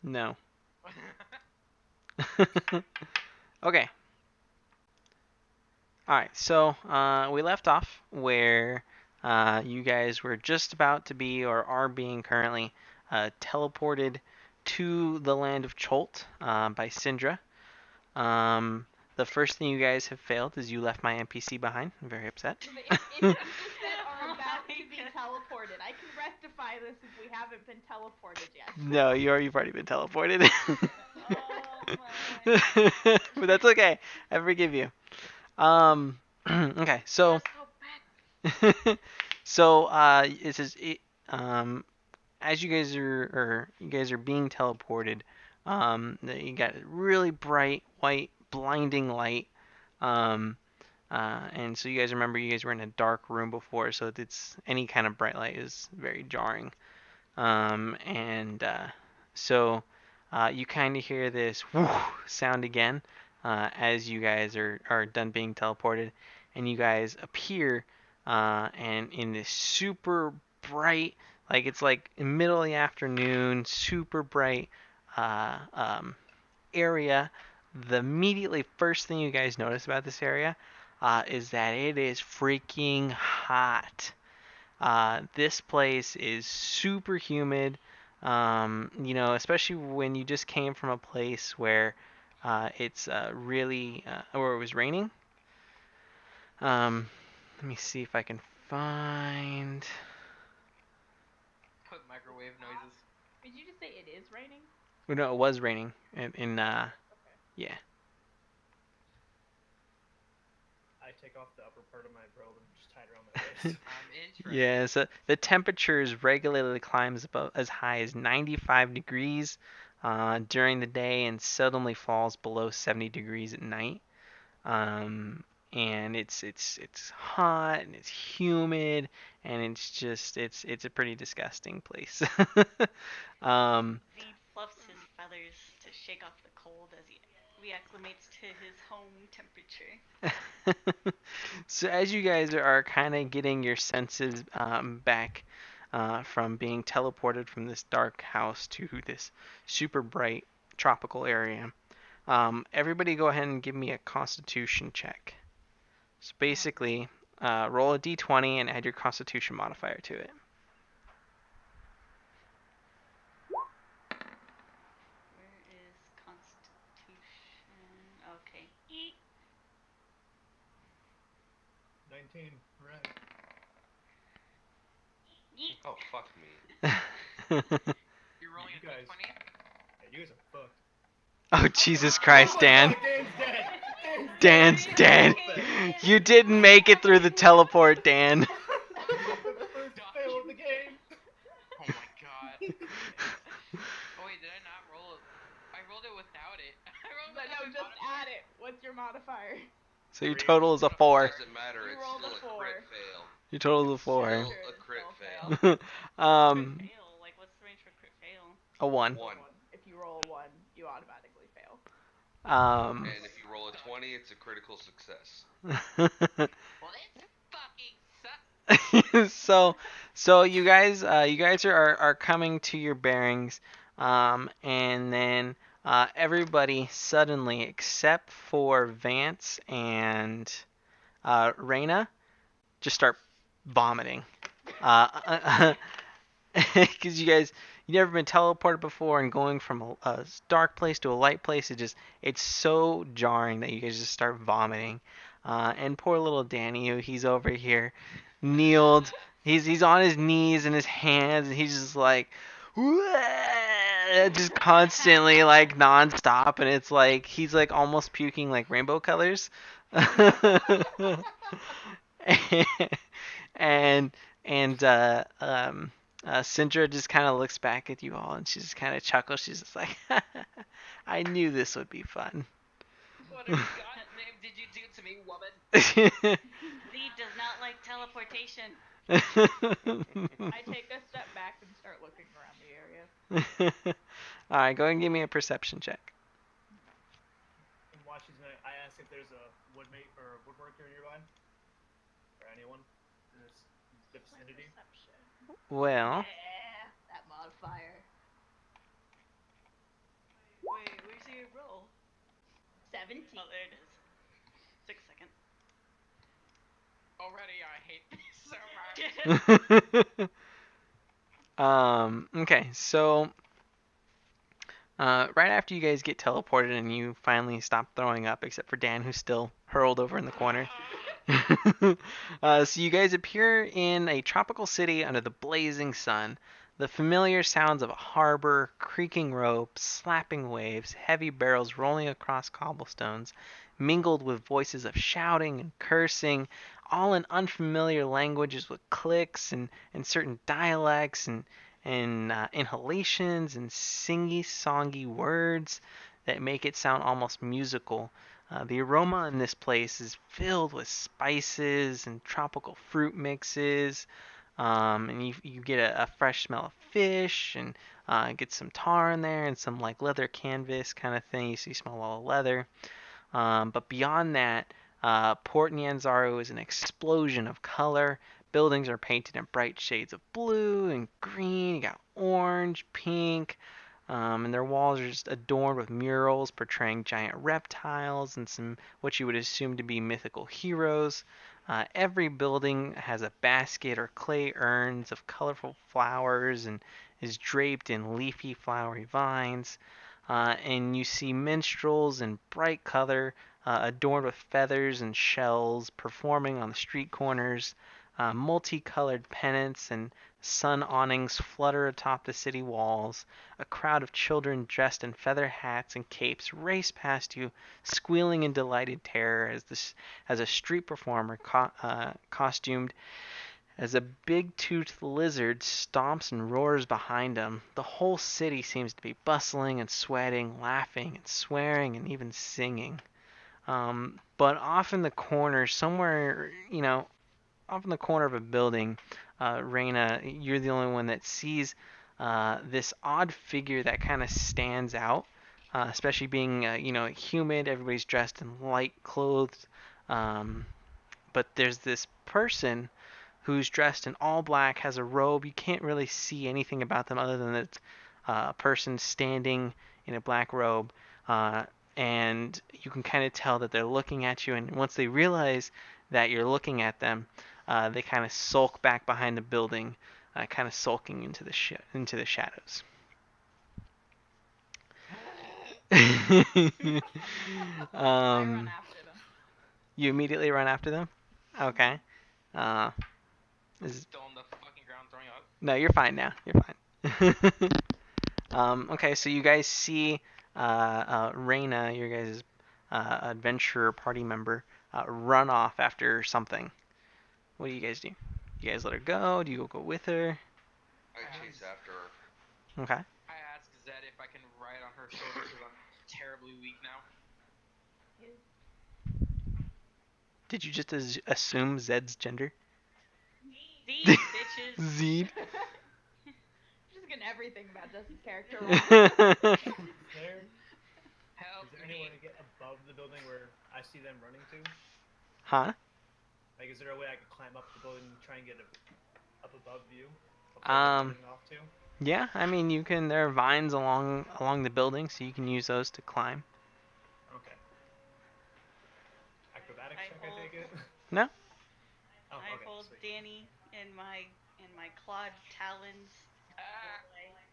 No. Okay. Alright, so we left off where you guys were just about to be, or are being currently, teleported to the land of Cholt by Syndra. The first thing you guys have failed is you left my NPC behind. I'm very upset. The NPCs are about to be teleported. I can rectify this if we haven't been teleported yet. No, you've already been teleported. Oh my. But that's okay. I forgive you. Okay, so so it says as you guys are being teleported, you got a really bright white blinding light, um, and so you guys remember you guys were in a dark room before, so it's any kind of bright light is very jarring, and so you kind of hear this whoo sound again as you guys are done being teleported, and you guys appear and in this super bright, like it's like in middle of the afternoon, super bright uh, um, area. The immediately first thing you guys notice about this area is that it is freaking hot. This place is super humid. Especially when you just came from a place where it's really, or it was raining. Let me see if I can find. Put microwave noises. Did you just say it is raining? Well, no, it was raining Okay. yeah. I take off the upper part of my robe and just tie it around my waist. Interesting. Yeah, so the temperatures regularly climbs above as high as 95 degrees during the day and seldomly falls below 70 degrees at night. And it's hot and it's humid and it's a pretty disgusting place. um, He fluffs his feathers to shake off the cold as he reacclimates to his home temperature. So as you guys are kind of getting your senses back from being teleported from this dark house to this super bright tropical area, everybody go ahead and give me a Constitution check. So basically, roll a d20 and add your Constitution modifier to it. Where is Constitution? Okay. 19, right. Oh, fuck me. You're rolling You a guys- d20? Yeah, you guys are fucked. Oh, Jesus Christ, Dan. Oh, Dan's dead! Dan's dead. You didn't make it through the teleport, Dan. The first fail of the game! Oh my god. Oh wait, did I not roll it? I rolled it without it. I rolled But no, without just modifier. add it. What's your modifier? So your total is a 4. Doesn't matter, You it's rolled still a a four. crit fail. Your total is a 4. Still Sure, a it's crit still fail. Crit fail. Like, what's the range for crit fail? A 1. One. If you roll a 1, you automatically fail. Um, And if you roll a 20, it's a critical success. Well, this fucking sucks. so you guys are coming to your bearings, and then everybody suddenly, except for Vance and Reyna, just start vomiting. Because you never been teleported before, and going from a dark place to a light place, it's so jarring that you guys just start vomiting. And poor little Danny, he's over here, kneeled. He's on his knees and his hands, and he's just like, just constantly like nonstop, and it's like he's like almost puking like rainbow colors. and Syndra just kind of looks back at you all, and she just kind of chuckles. She's just like, I knew this would be fun. What in God's name did you do to me, woman? Z does not like teleportation. I take a step back and start looking around the area. Alright, go ahead and give me a perception check. I'm watching tonight. I ask if there's a woodmate or a woodworker nearby. Or anyone in this vicinity. Perception. Well, Yeah, that modifier. 17. Oh, there it is. 6 seconds. Already, I hate this so much. Okay, so right after you guys get teleported and you finally stop throwing up, except for Dan, who's still hurled over in the corner. So you guys appear in a tropical city under the blazing sun. The familiar sounds of a harbor, creaking ropes, slapping waves, heavy barrels rolling across cobblestones, mingled with voices of shouting and cursing, all in unfamiliar languages with clicks and certain dialects and inhalations and singy-songy words that make it sound almost musical. The aroma in this place is filled with spices and tropical fruit mixes, and you get a fresh smell of fish and get some tar in there and some like leather canvas kind of thing. So you smell all the leather. But beyond that, Port Nyanzaru is an explosion of color. Buildings are painted in bright shades of blue and green. You got orange, pink, and their walls are just adorned with murals portraying giant reptiles and some what you would assume to be mythical heroes. Every building has a basket or clay urns of colorful flowers and is draped in leafy, flowery vines. And you see minstrels in bright color, adorned with feathers and shells, performing on the street corners. Multicolored pennants and sun awnings flutter atop the city walls. A crowd of children dressed in feather hats and capes race past you, squealing in delighted terror as a street performer costumed as a big-toothed lizard stomps and roars behind him. The whole city seems to be bustling and sweating, laughing and swearing and even singing. But off in the corner, somewhere, off in the corner of a building, Reyna, you're the only one that sees this odd figure that kind of stands out, especially being, humid. Everybody's dressed in light clothes. But there's this person who's dressed in all black, has a robe. You can't really see anything about them other than that it's a person standing in a black robe. And you can kind of tell that they're looking at you. And once they realize that you're looking at them, they kind of sulk back behind the building, kind of sulking into the shadows. I run after them. You immediately run after them? Okay. Is Still on the fucking ground throwing up. No, you're fine now. You're fine. Okay, so you guys see Reyna, your guys' adventure party member, run off after something. What do you guys do? You guys let her go? Do you go with her? I chase after her. Okay. I ask Zed if I can ride on her shoulders because I'm terribly weak now. Did you just assume Zed's gender? Z, bitches. Zed? Just getting everything about Jesse's character wrong. There, Help is there me. any way to get above the building where I see them running to? Huh? Like, is there a way I could climb up the building and try and get up above view? Before Um, they're running off to? Yeah, I mean you can. There are vines along the building, so you can use those to climb. Okay. Acrobatics I check, I take it? No? Oh, I okay, hold sweet. Danny in my clawed talons Ah,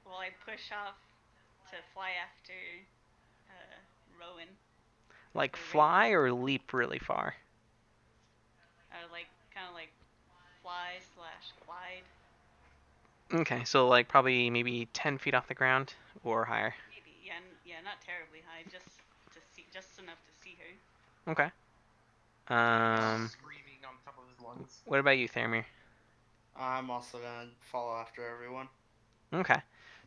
while I push off to fly after Rowan. Like Or fly or leap really far? Kind of like fly / glide. Okay, so like probably maybe 10 feet off the ground or higher. Maybe, yeah, not terribly high, just enough to see her. Okay. screaming on top of his lungs. What about you, Thermir? I'm also gonna follow after everyone. Okay.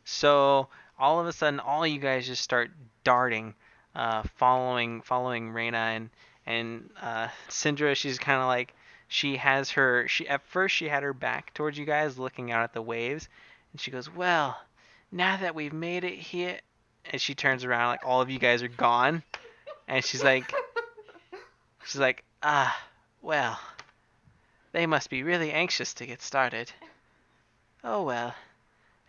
So all of a sudden, all you guys just start darting, following Reyna and Syndra. She's kind of like at first she had her back towards you guys, looking out at the waves, and she goes, "Well, now that we've made it here," and she turns around like all of you guys are gone, and she's like, well, they must be really anxious to get started. Oh well.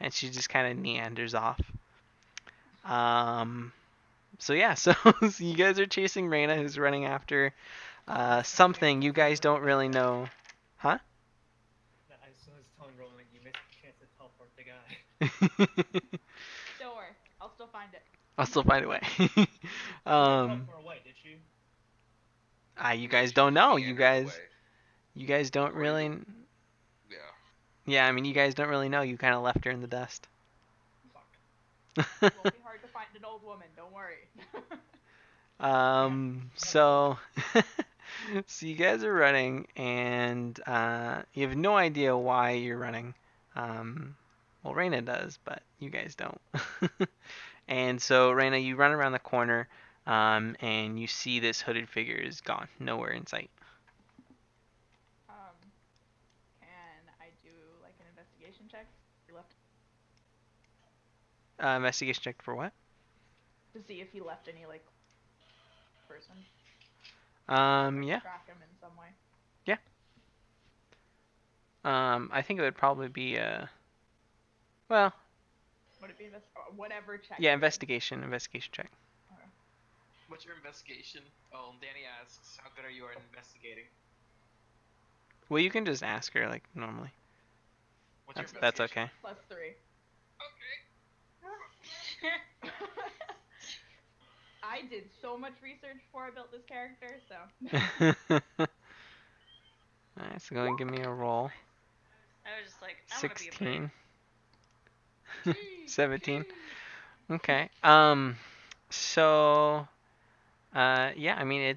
And she just kind of meanders off. So yeah, so you guys are chasing Reyna, who's running after something you guys don't really know. Huh? I was telling Roland, like, you missed the chance to teleport the guy. Don't worry, I'll still find it. I'll still find a way. She didn't um, teleport away, did she? you I guys mean, don't she know. meandered away. You guys don't According really. to- Yeah. Yeah, I mean, you guys don't really know. You kind of left her in the dust. Fuck. It won't be hard to find an old woman. Don't worry. So, so you guys are running, and you have no idea why you're running. Well, Reyna does, but you guys don't. And so, Reyna, you run around the corner, and you see this hooded figure is gone, nowhere in sight. Can I do like an investigation check? He left Investigation check for what? to see if he left any like person. Yeah. Track him in some way. I think it would probably be well, Would it be whatever check? yeah, it is. investigation check. What's your investigation? Oh, Danny asks, how good are you at investigating? Well, you can just ask her like normally. What's your That's investigation? okay. +3. Okay. I did so much research before I built this character, so. Alright, so go and give me a roll. I was just like, I want to be a 16. 17. Okay. So, yeah, I mean,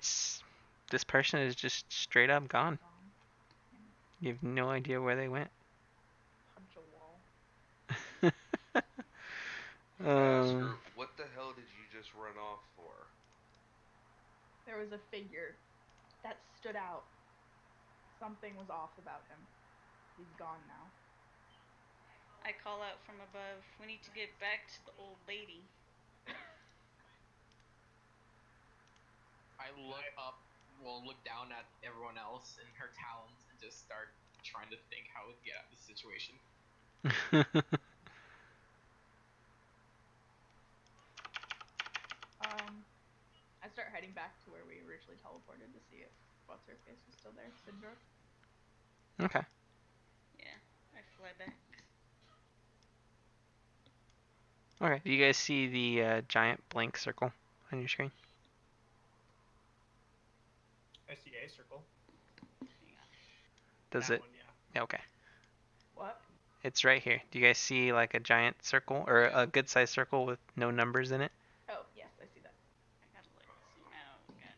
this person is just straight up gone. You have no idea where they went. Punch a wall. Ask her, what the hell did you just run off for? There was a figure that stood out. Something was off about him. He's gone now. I call out from above, we need to get back to the old lady. I look down at everyone else and her talons and just start trying to think how to get out of the situation. I start heading back to where we originally teleported to see if what's her face was still there. Sidra. Okay. Yeah, I fly back. Okay. Do you guys see the giant blank circle on your screen? I see a circle. Does That it? one, yeah. Yeah, okay. What? It's right here. Do you guys see like a giant circle or a good sized circle with no numbers in it? Oh, yes, I see that. I gotta like zoom out. Goddamn.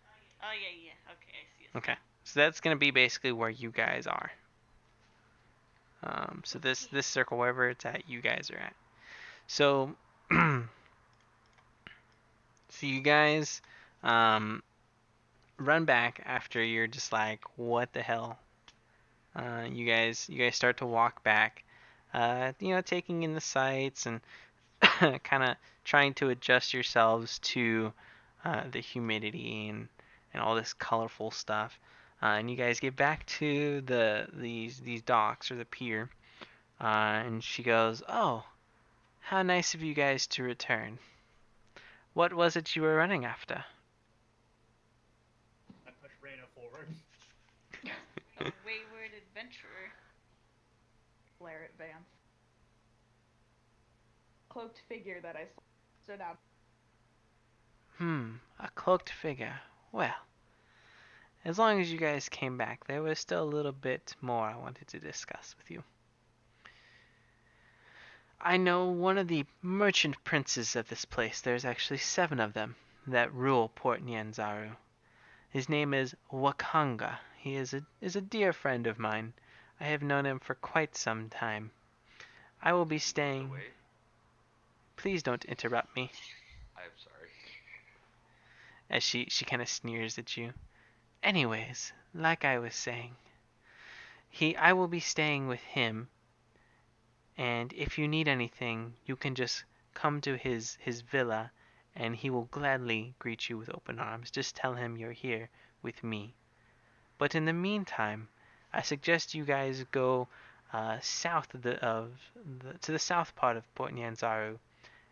Okay. Oh yeah. Okay, I see it. Okay. So that's gonna be basically where you guys are. So this circle, wherever it's at, you guys are at. So, so you guys run back after you're just like, what the hell? You guys start to walk back, taking in the sights and kind of trying to adjust yourselves to the humidity and all this colorful stuff. And you guys get back to these docks or the pier, and she goes, "Oh, how nice of you guys to return. What was it you were running after?" I push Reyna forward. A wayward adventurer. Glare at Vance. Cloaked figure that I saw stood out. A cloaked figure. Well, as long as you guys came back, there was still a little bit more I wanted to discuss with you. I know one of the merchant princes of this place. There's actually 7 of them that rule Port Nyanzaru. His name is Wakanga. He is a dear friend of mine. I have known him for quite some time. I will be staying. Away? Please don't interrupt me. I'm sorry. As she kind of sneers at you. Anyways, like I was saying, I will be staying with him, and if you need anything, you can just come to his villa, and he will gladly greet you with open arms. Just tell him you're here with me. But in the meantime, I suggest you guys go south to the south part of Port Nyanzaru,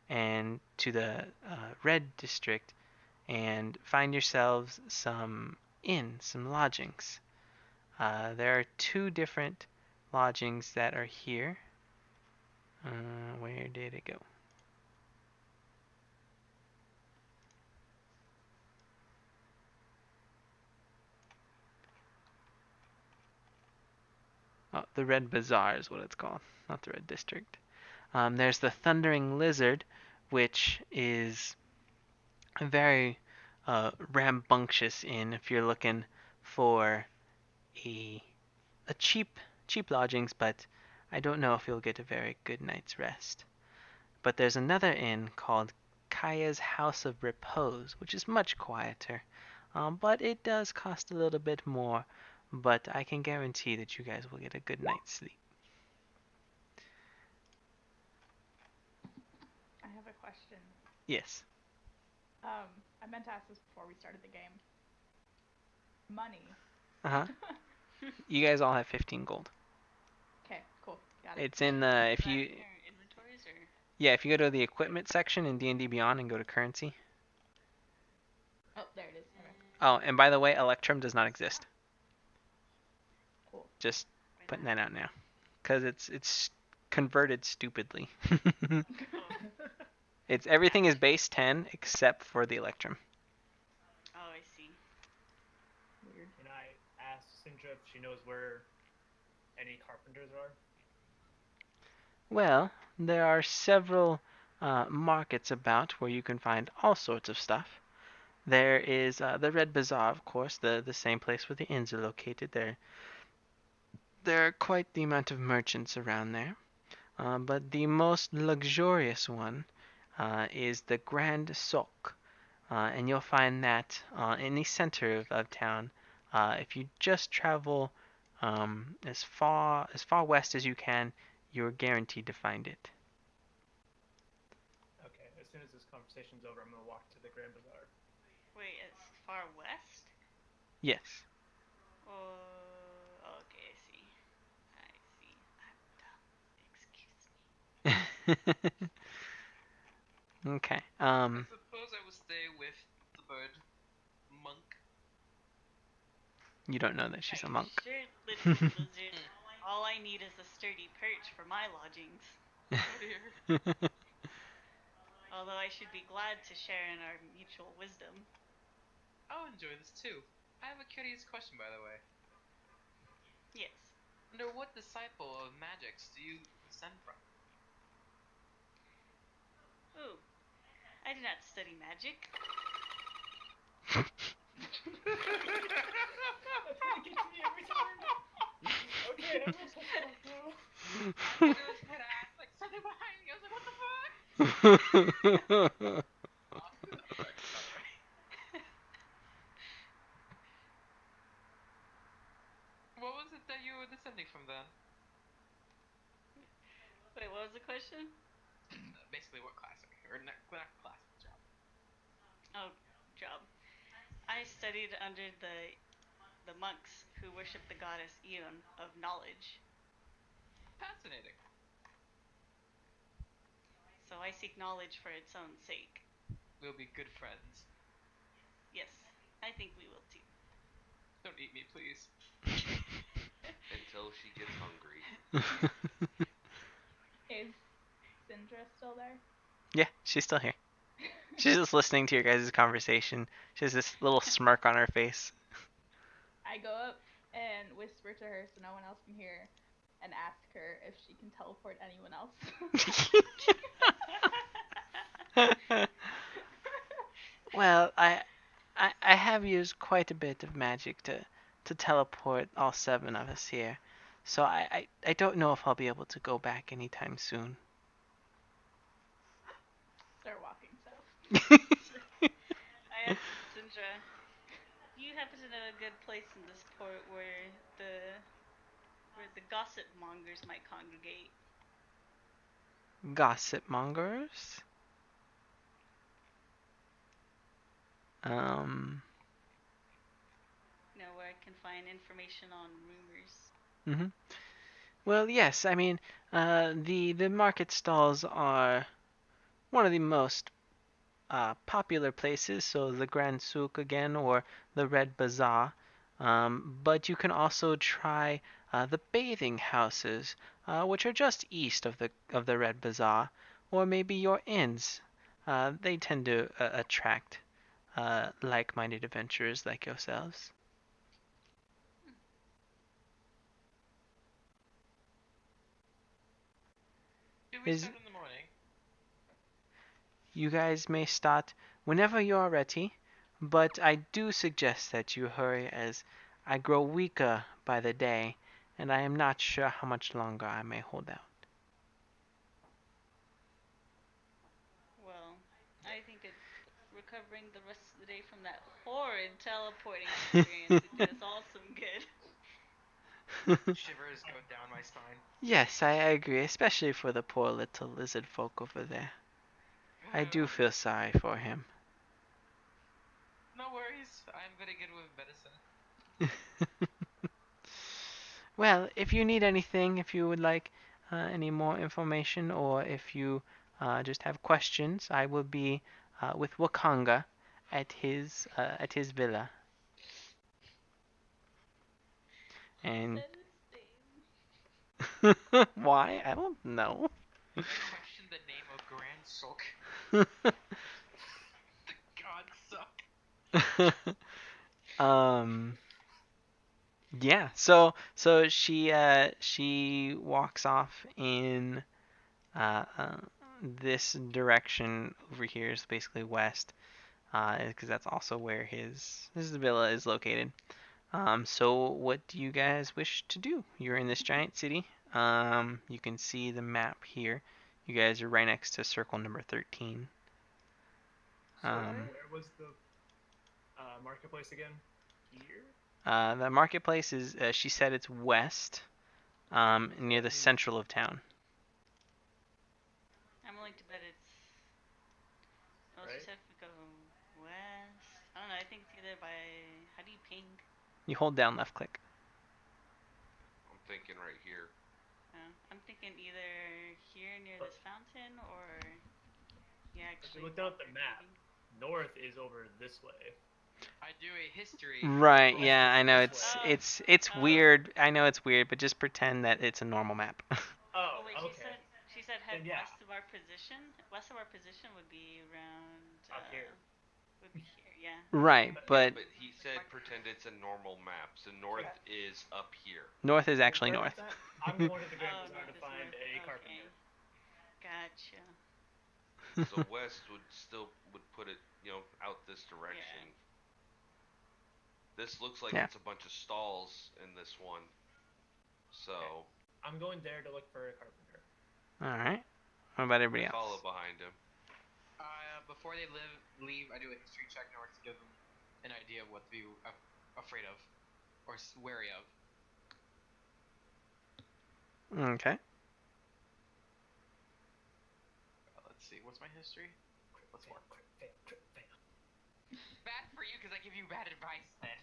and to the red district and find yourselves some inns, some lodgings. There are two different lodgings that are here. Where did it go? Oh, the Red Bazaar is what it's called, not the Red District. There's the Thundering Lizard, which is a very rambunctious inn if you're looking for a cheap lodgings, but I don't know if you'll get a very good night's rest. But there's another inn called Kaya's House of Repose, which is much quieter, but it does cost a little bit more. But I can guarantee that you guys will get a good night's sleep. I have a question. Yes. I meant to ask this before we started the game. Money. Uh-huh. You guys all have 15 gold. Okay, cool. Got it. It's in the if Is that you in our inventories or? yeah, if you go to the equipment section in D&D Beyond and go to currency. Oh, there it is. Okay. Oh, and by the way, Electrum does not exist. Cool. Just putting that out now, cuz it's converted stupidly. It's everything is base 10 except for the Electrum. Oh, I see. Weird. Can I ask Sindra if she knows where any carpenters are? Well, there are several markets about where you can find all sorts of stuff. There is the Red Bazaar, of course, the same place where the inns are located. There are quite the amount of merchants around there. But the most luxurious one is the Grand Souk, and you'll find that in the center of town. If you just travel as far west as you can, you're guaranteed to find it. Okay, as soon as this conversation's over, I'm gonna walk to the Grand Bazaar. Wait, it's far west? Yes. Oh, okay, I see. I see. I'm dumb. Excuse me. Okay. I suppose I will stay with the bird monk. You don't know that she's a Right, monk. sure, little lizard. All I need is a sturdy perch for my lodgings. Oh dear. Although I should be glad to share in our mutual wisdom. I'll enjoy this too. I have a curious question, by the way. Yes. Under what disciple of magics do you descend from? Ooh, I do not study magic. That's what gets me every time. Okay, I'm gonna put that now. I just had asked like something behind me. I was like, what the fuck? What was it that you were descending from then? Wait, what was the question? Basically, what class are you? Or not class, what job? Oh, job. I studied under the monks who worship the goddess Eon of knowledge. Fascinating. So I seek knowledge for its own sake. We'll be good friends. Yes, I think we will too. Don't eat me, please. Until she gets hungry. Is Sindra still there? Yeah, she's still here. She's just listening to your guys' conversation. She has this little smirk on her face. I go up and whisper to her so no one else can hear and ask her if she can teleport anyone else. Well, I have used quite a bit of magic to teleport all 7 of us here. So I don't know if I'll be able to go back anytime soon. Start walking south. I asked Sindra, do you happen to know a good place in this port where the gossip mongers might congregate? Gossip mongers? You know, where I can find information on rumors. Mhm. Well, yes. I mean, the market stalls are one of the most popular places, so the Grand Souk again, or the Red Bazaar. But you can also try the bathing houses, which are just east of the Red Bazaar, or maybe your inns. They tend to attract like-minded adventurers like yourselves. Do we Is start in the morning? You guys may start whenever you're ready, but I do suggest that you hurry as I grow weaker by the day, and I am not sure how much longer I may hold out. Well, I think recovering the rest of the day from that horrid teleporting experience would do us all some good. Shivers go down my spine. Yes, I agree, especially for the poor little lizard folk over there. I do feel sorry for him. No worries. I'm very good with medicine. Well, if you need anything, if you would like any more information, or if you just have questions, I will be with Wakanga at his villa. And why? I don't know. I question the name of Grand Sulk. The gods suck. Yeah. So she walks off in this direction over here is basically west, because that's also where his villa is located. So what do you guys wish to do? You're in this giant city. You can see the map here. You guys are right next to circle number 13. So where was the marketplace again? Here? The marketplace is, she said it's west, near the central of town. I'm willing to bet it's. Well, she said if we go west. I don't know. I think it's either by. How do you ping? You hold down left click. I'm thinking right here. I'm thinking either here near this fountain or. Yeah, actually. If you looked out the map, north is over this way. I do a history. Right, yeah, I know it's Oh. weird. I know it's weird, but just pretend that it's a normal map. Oh, wait, okay. She said head Then, yeah. west of our position. West of our position would be around. Up here. Would be here, yeah. Right, but But he said pretend it's a normal map. So north is up here. north is actually Where north. is that? I'm going to the Grand Oh, Bazaar north to is find north. a Okay. carpenter. Gotcha. So west would put it, out this direction. Yeah. This looks like Yeah. it's a bunch of stalls in this one. So I'm going there to look for a carpenter. All right. What about everybody else? follow behind him. Before they leave, I do a history check in order to give them an idea of what to be afraid of or wary of. Okay. Let's see, what's my history? What's more? Bad for you because I give you bad advice then.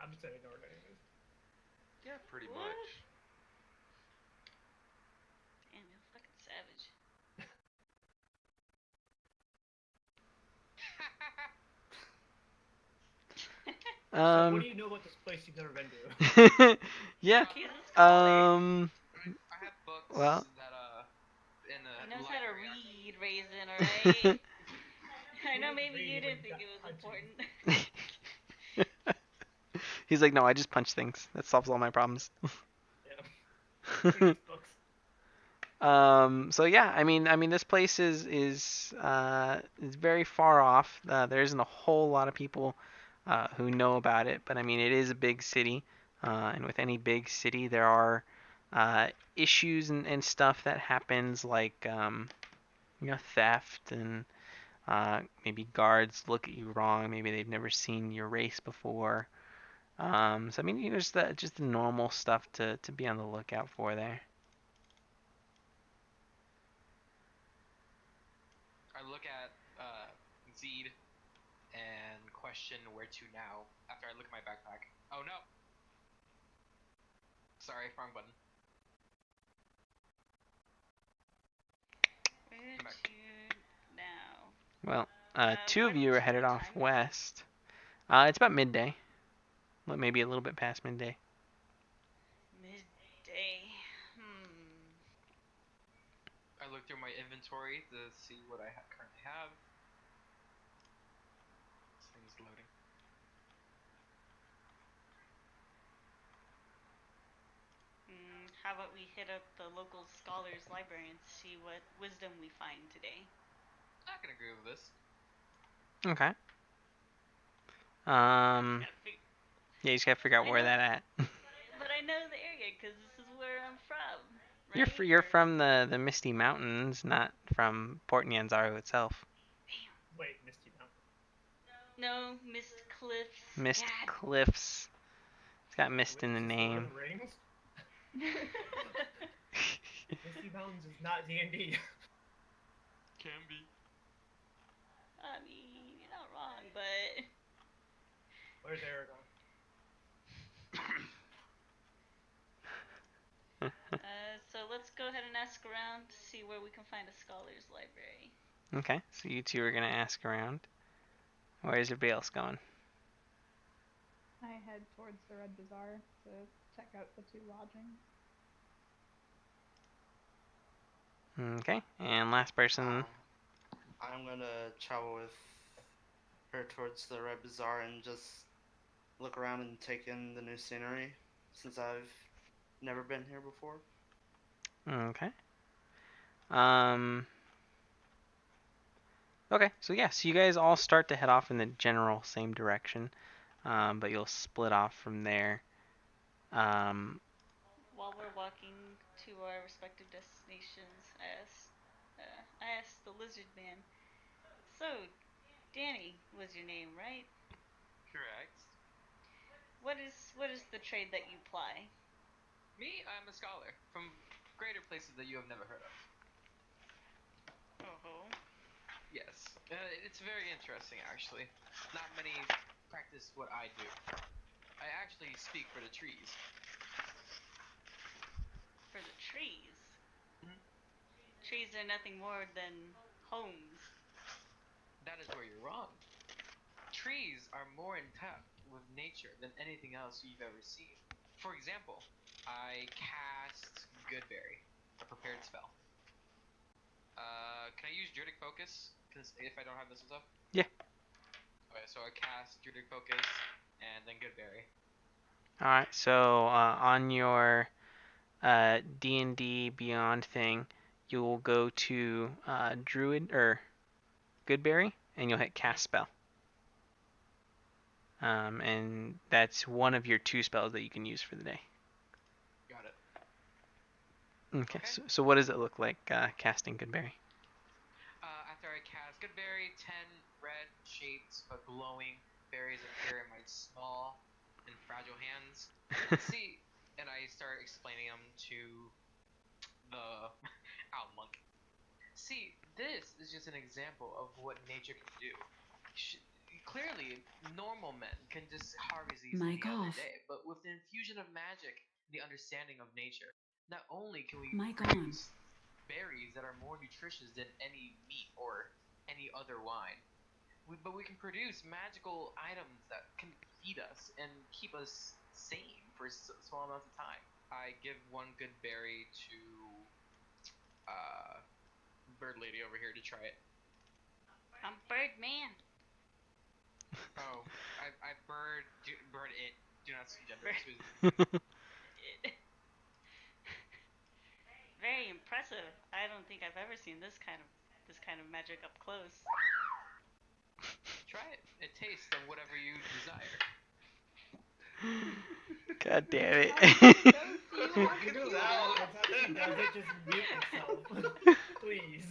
I'm just saying ignore it anyways. Yeah, pretty What? much. Damn, you're fucking savage. So what do you know about this place you've never been to? Yeah. He's a scholar. I have books Well. that in the He knows how to library. read, Raisin, alright? I know maybe you didn't think it was important. He's like, no, I just punch things. That solves all my problems. Yeah. Books. So yeah, I mean, this place is very far off. There isn't a whole lot of people who know about it, but I mean, it is a big city, and with any big city, there are issues and stuff that happens, like theft and maybe guards look at you wrong. Maybe they've never seen your race before. So I mean, just the normal stuff to be on the lookout for there. I look at Zed and question where to now after I look at my backpack. Oh no! Sorry, wrong button. Where to now? Well, two of you are what's headed the off time? west. It's about midday. Maybe a little bit past midday. Midday. Hmm. I look through my inventory to see what I currently have. This thing is loading. How about we hit up the local scholars library and see what wisdom we find today? I can agree with this. Okay. Yeah, you just gotta figure out I where know- that at. But I know the area because this is where I'm from. You're Right? you're Or- from the Misty Mountains, not from Port Nyanzaru itself. Wait, Misty Mountain. No, Mist Cliffs. Mist God. Cliffs. It's got mist in the Wait, is this Lord of name. the Rings? Misty Mountains is not D&D. Can be. I mean, you're not wrong, but Where's Aragon? so let's go ahead and ask around to see where we can find a scholars library. Okay, so you two are gonna ask around. Where's everybody else going? I head towards the Red Bazaar to check out the two lodgings. Okay, and last person. I'm gonna travel with her towards the Red Bazaar and just look around and take in the new scenery since I've never been here before. Okay. Okay, so yeah, so you guys all start to head off in the general same direction, but you'll split off from there. While we're walking to our respective destinations, I asked the lizard man. So, Danny was your name, right? Correct. What is the trade that you ply? Me, I'm a scholar from greater places that you have never heard of. Oh. Yes. It's very interesting, actually. Not many practice what I do. I actually speak for the trees. For the trees. Mhm. Trees are nothing more than homes. That is where you're wrong. Trees are more in touch with nature than anything else you've ever seen. For example, I cast Goodberry, a prepared spell. Can I use Druidic Focus? If I don't have this and stuff? Yeah. Okay, so I cast Druidic Focus and then Goodberry. All right, so on your D&D Beyond thing, you will go to Druid or Goodberry, and you'll hit Cast Spell. And that's one of your two spells that you can use for the day. Got it. Okay, Okay. so what does it look like casting Goodberry? After I cast Goodberry, 10 red shaped but glowing berries appear in my small and fragile hands. See, and I start explaining them to the owl monk. See, this is just an example of what nature can do. Clearly, normal men can just harvest these any other day, but with the infusion of magic, the understanding of nature, not only can we produce berries that are more nutritious than any meat or any other wine, but we can produce magical items that can feed us and keep us sane for small amounts of time. I give one good berry to Bird Lady over here to try it. I'm Birdman. Oh, I bird it. Do not see gender. Very impressive. I don't think I've ever seen this kind of magic up close. Try it. It tastes of whatever you desire. God damn it. You do that, every time she does it, just mute itself. Please.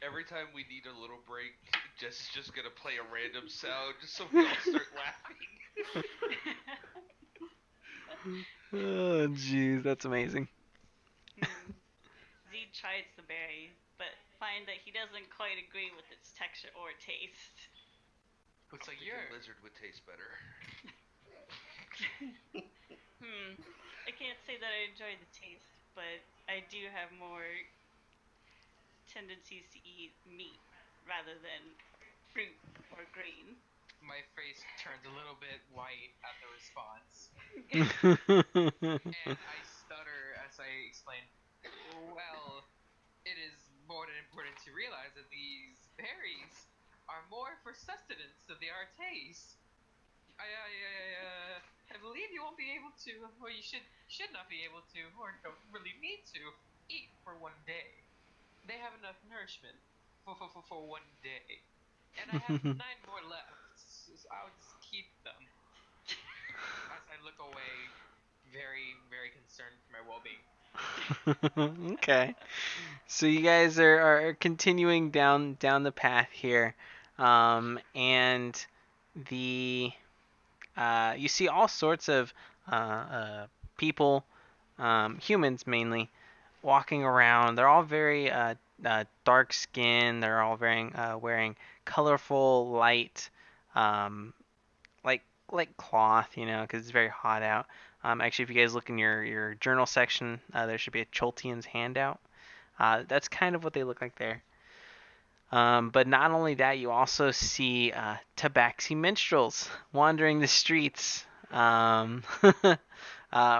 Every time we need a little break, Jess is just gonna play a random sound just so we all start laughing. Oh, jeez, that's amazing. Zed tries the berry, but find that he doesn't quite agree with its texture or taste. Looks like I think a lizard would taste better. I can't say that I enjoy the taste, but I do have more tendencies to eat meat. rather than fruit or grain. My face turns a little bit white at the response, and I stutter as I explain. Well, it is more than important to realize that these berries are more for sustenance than they are taste. I believe you won't be able to, or you should not be able to, or don't really need to eat for one day. They have enough nourishment for one day, and I have 9 more left, so I'll just keep them. As I look away, very very concerned for my well-being. Okay. So you guys are continuing down the path here, and the you see all sorts of people, humans mainly, walking around. They're all very dark skinned. They're all wearing colorful, light, um, like like cloth, because it's very hot out. Actually, if you guys look in your journal section, there should be a Choltian's handout. That's kind of what they look like there. But not only that, you also see tabaxi minstrels wandering the streets,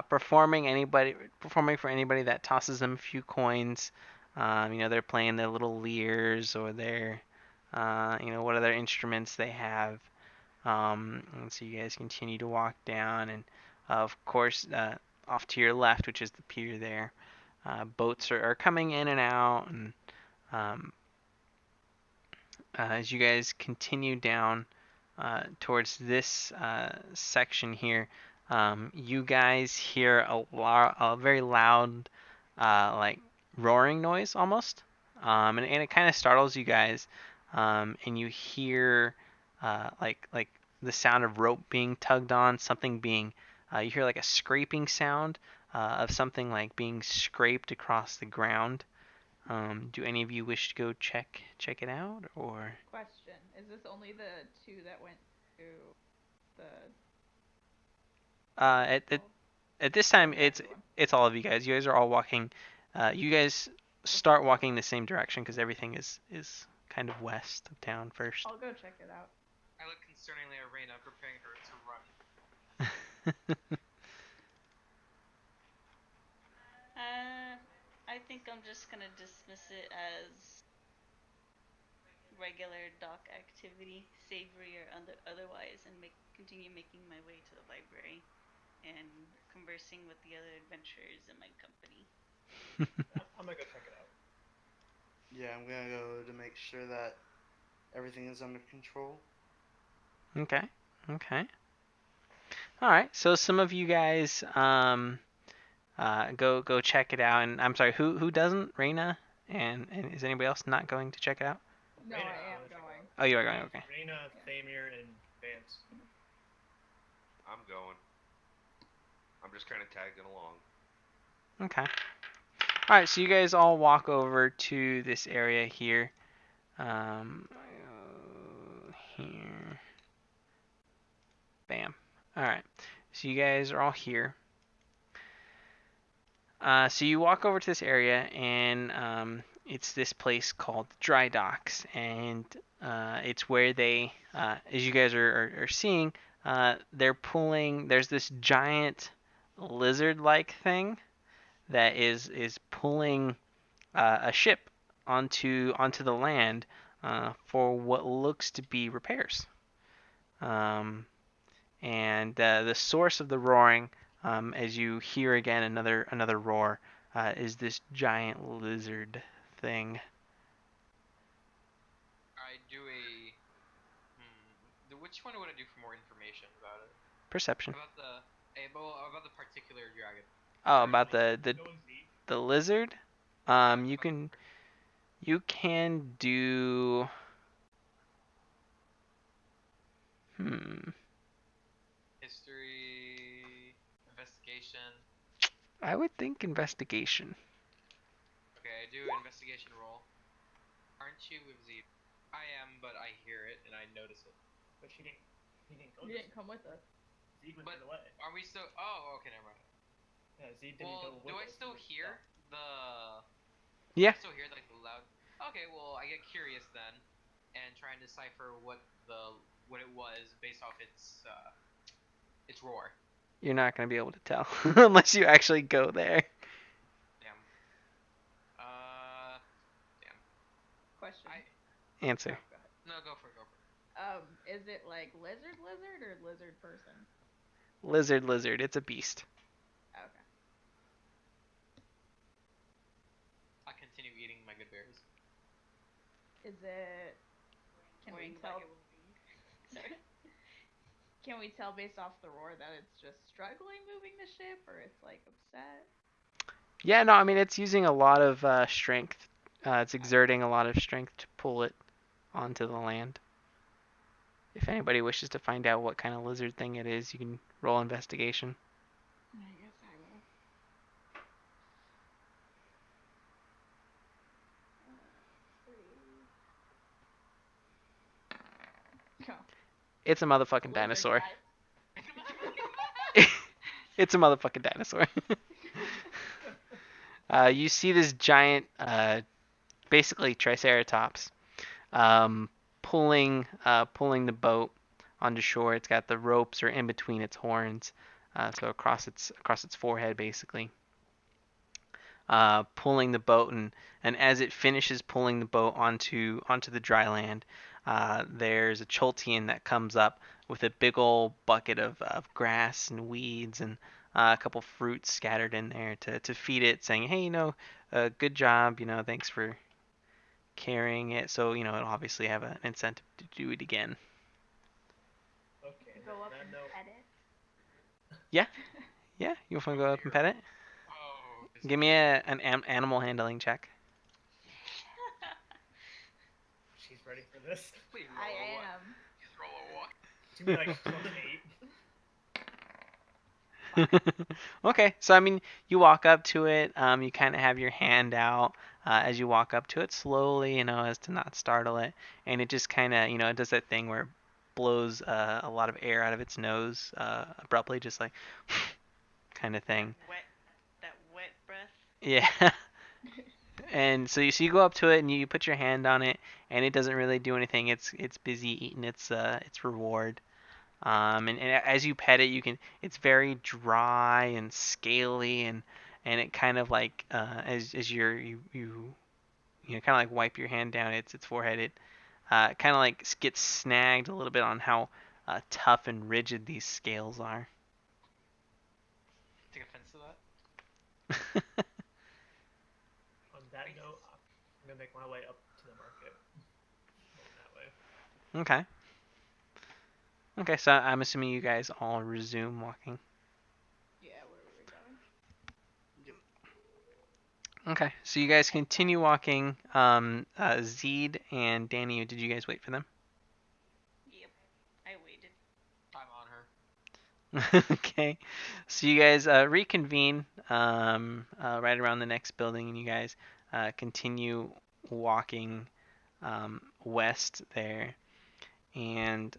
performing for anybody that tosses them a few coins. They're playing their little lyres or their, what other instruments they have. And so you guys continue to walk down, and of course, off to your left, which is the pier there, boats are coming in and out, and um, as you guys continue down towards this section here, you guys hear a very loud, like roaring noise almost, and it kind of startles you guys, and you hear like the sound of rope being tugged on, something being, you hear like a scraping sound of something like being scraped across the ground. Do any of you wish to go check it out, or? Question: is this only the two that went to the? Uh, at, at, at this time, Or it's everyone? it's all of you guys. You guys are all walking. You guys start walking the same direction because everything is kind of west of town first. I'll go check it out. I look concerningly at Reina, preparing her to run. I think I'm just gonna dismiss it as regular dock activity, savory or otherwise, and continue making my way to the library and conversing with the other adventurers in my company. I'm gonna go check it out. Yeah, I'm gonna go to make sure that everything is under control. Okay. Okay. All right. So some of you guys go check it out, and I'm sorry, who doesn't? Reina, and is anybody else not going to check it out? No, Reina, I am check it going. out. Oh, you are going. Okay. Reina, Thamir, and Vance. I'm going. I'm just kind of tagging along. Okay. All right. So you guys all walk over to this area here. Here. Bam. All right. So you guys are all here. So you walk over to this area, and it's this place called Dry Docks, and it's where they, as you guys are seeing, they're pulling. There's this giant lizard-like thing that is pulling a ship onto the land for what looks to be repairs. Um, and the source of the roaring, as you hear again another roar, is this giant lizard thing. I do a. Which one would I do for more information about it? Perception. About the particular dragon. Oh, about the Go and see. the lizard. You can do. History, investigation. I would think investigation. Okay, I do investigation roll. Aren't you with Z? I am, but I hear it and I notice it. But he didn't go. You didn't come with us. Z went But the way. are we still? Oh, okay, never mind. Yeah, Z didn't Well, go with do I us. still He hear stopped. the? Yeah. I still hear like the loud. Okay, well I get curious then. and try and decipher what it was based off its roar. You're not gonna be able to tell unless you actually go there. Damn. Damn. Question. Answer. Go ahead. No, go for it. Go for it. Is it like lizard or lizard person? Lizard. It's a beast. Okay. I continue eating my good berries. Is it? Can we tell? Sorry. Can we tell based off the roar that it's just struggling moving the ship, or it's like upset? Yeah, no, I mean it's using a lot of strength. It's exerting a lot of strength to pull it onto the land. If anybody wishes to find out what kind of lizard thing it is, you can roll investigation. I guess I will. Go. It's a motherfucking Lizard dinosaur. guy. It's a motherfucking dinosaur. You see this giant, basically Triceratops, pulling the boat onto shore. It's got the ropes are in between its horns, so across its forehead basically. Pulling the boat, and as it finishes pulling the boat onto the dry land, there's a Choltian that comes up with a big old bucket of grass and weeds and a couple fruits scattered in there to feed it, saying, hey, good job, thanks for carrying it. So, it'll obviously have an incentive to do it again. Okay. Go up that and note, pet it. Yeah, you want to go up and pet it? Oh. Give me an animal handling check. she's ready for this. Please roll I a what? am. Please roll a what? She'd be like plus 8. Okay, so I mean, you walk up to it. You kind of have your hand out as you walk up to it slowly, as to not startle it, and it just kind of, it does that thing where it blows a lot of air out of its nose abruptly, just like kind of thing. That wet breath. Yeah. And so you go up to it and you put your hand on it, and it doesn't really do anything. It's busy eating its reward. And as you pet it, it's very dry and scaly, and it kind of like as you kind of like wipe your hand down its forehead, it kind of like gets snagged a little bit on how tough and rigid these scales are. Take offense to that. On that note, I'm gonna make my way up to the market. Going that way. Okay. Okay, so I'm assuming you guys all resume walking. Yeah, where were we going? Okay, so you guys continue walking. Zeed and Danny, did you guys wait for them? Yep. I waited. I'm on her. Okay, so you guys reconvene right around the next building, and you guys continue walking west there. And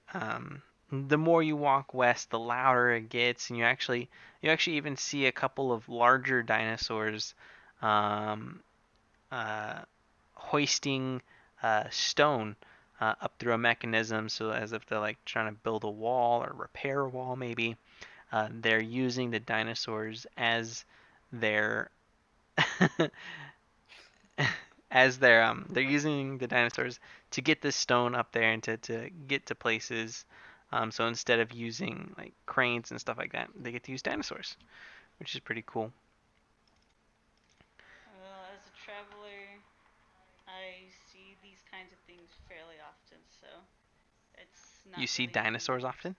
the more you walk west, the louder it gets, and you actually even see a couple of larger dinosaurs hoisting stone up through a mechanism, so as if they're like trying to build a wall or repair a wall maybe. They're using the dinosaurs as their they're using the dinosaurs to get this stone up there and to get to places. So instead of using like cranes and stuff like that, they get to use dinosaurs, which is pretty cool. Well, as a traveler, I see these kinds of things fairly often, so it's not. You see really anything dinosaurs new. often?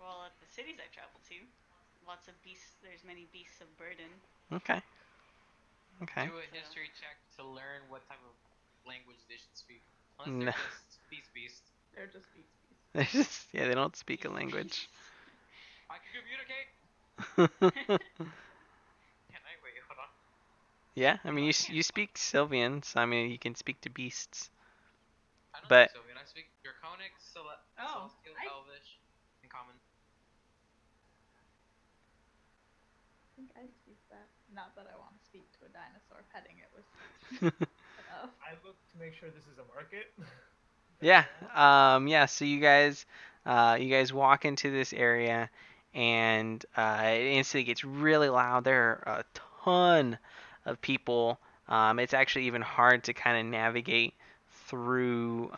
Well, at the cities I travel to, lots of beasts. There's many beasts of burden. Okay. Okay. Do a history check to learn what type of language they should speak. Unless No. they're just beast. They're just beats. They just they don't speak a language. I can communicate. Can I wait? Hold on. Yeah, I mean you speak Sylvian, so I mean you can speak to beasts. I don't But- speak Sylvian. I speak Draconic, Oh, Celestial, I- Elvish, and Common. I think I speak that. Not that I want to speak to a dinosaur. Petting it was enough. I looked to make sure this is a market? Yeah. Yeah. So you guys walk into this area, and it instantly gets really loud. There are a ton of people. It's actually even hard to kind of navigate through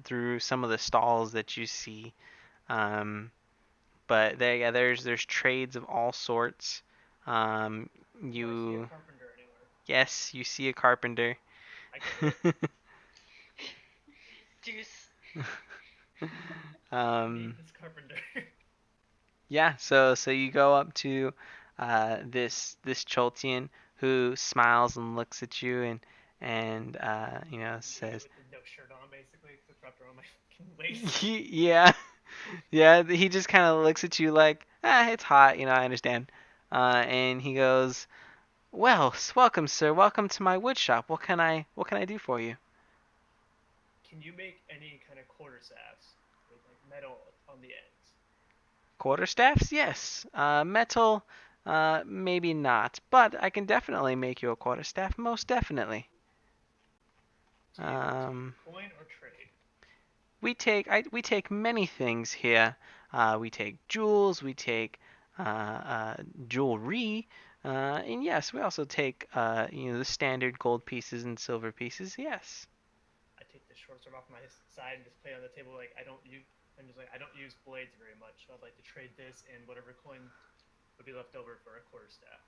through some of the stalls that you see. Um, but there, yeah, there's trades of all sorts. Um, Do I see a you carpenter anywhere? Yes, you see a carpenter. I go to it. Deuce. um, Meet this carpenter. Yeah, so you go up to this Choltian who smiles and looks at you and you know says, With no shirt on, basically, just wrapped around my fucking waist. yeah, yeah. He just kind of looks at you like, it's hot, you know, I understand. And he goes, well, welcome, sir. Welcome to my wood shop. What can I do for you? Can you make any kind of quarterstaffs with like metal on the ends? Quarterstaffs? Yes. Metal? Maybe not. But I can definitely make you a quarterstaff. Most definitely. Do you Um, coin or trade? we take many things here. We take jewels. We take jewelry. And yes, we also take you know the standard gold pieces and silver pieces. Yes. I take the short sword off my side and just play it on the table like I don't use. I'm just like I don't use blades very much, so I'd like to trade this and whatever coin would be left over for a quarterstaff.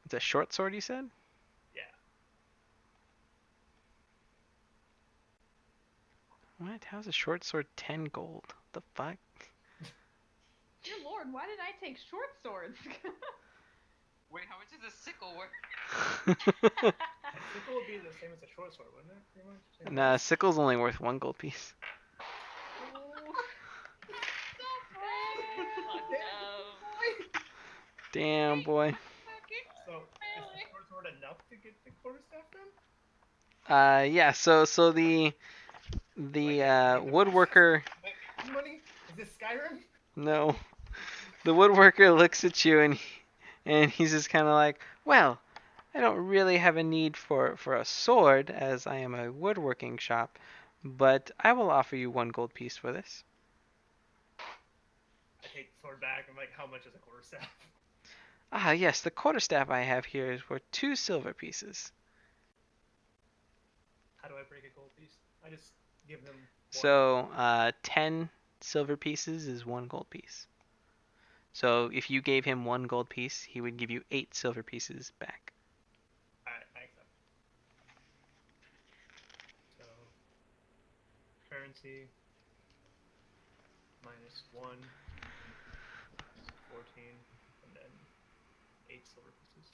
It's a short sword, you said? Yeah. What? How's a short sword 10 gold? The fuck? Dear Lord, why did I take short swords? Wait, how much is a sickle worth? A sickle would be the same as a short sword, wouldn't it? Pretty much. Same Nah, price? sickle's only worth 1 gold piece. Damn, boy. So is the short sword enough to get the quarterstaff then? Yeah. So Do I the get to name the woodworker. process? Am I making money? Is this Skyrim? No, the woodworker looks at you and he's just kind of like, well, I don't really have a need for a sword as I am a woodworking shop, but I will offer you 1 gold piece for this. I take the sword back. I'm like, how much is a quarterstaff? Ah, yes, the quarterstaff I have here is worth 2 silver pieces. How do I break a gold piece? I just give them one. So 10 silver pieces is 1 gold piece. So if you gave him 1 gold piece, he would give you 8 silver pieces back. Alright, I accept. So, currency minus 1, 14, and then 8 silver pieces.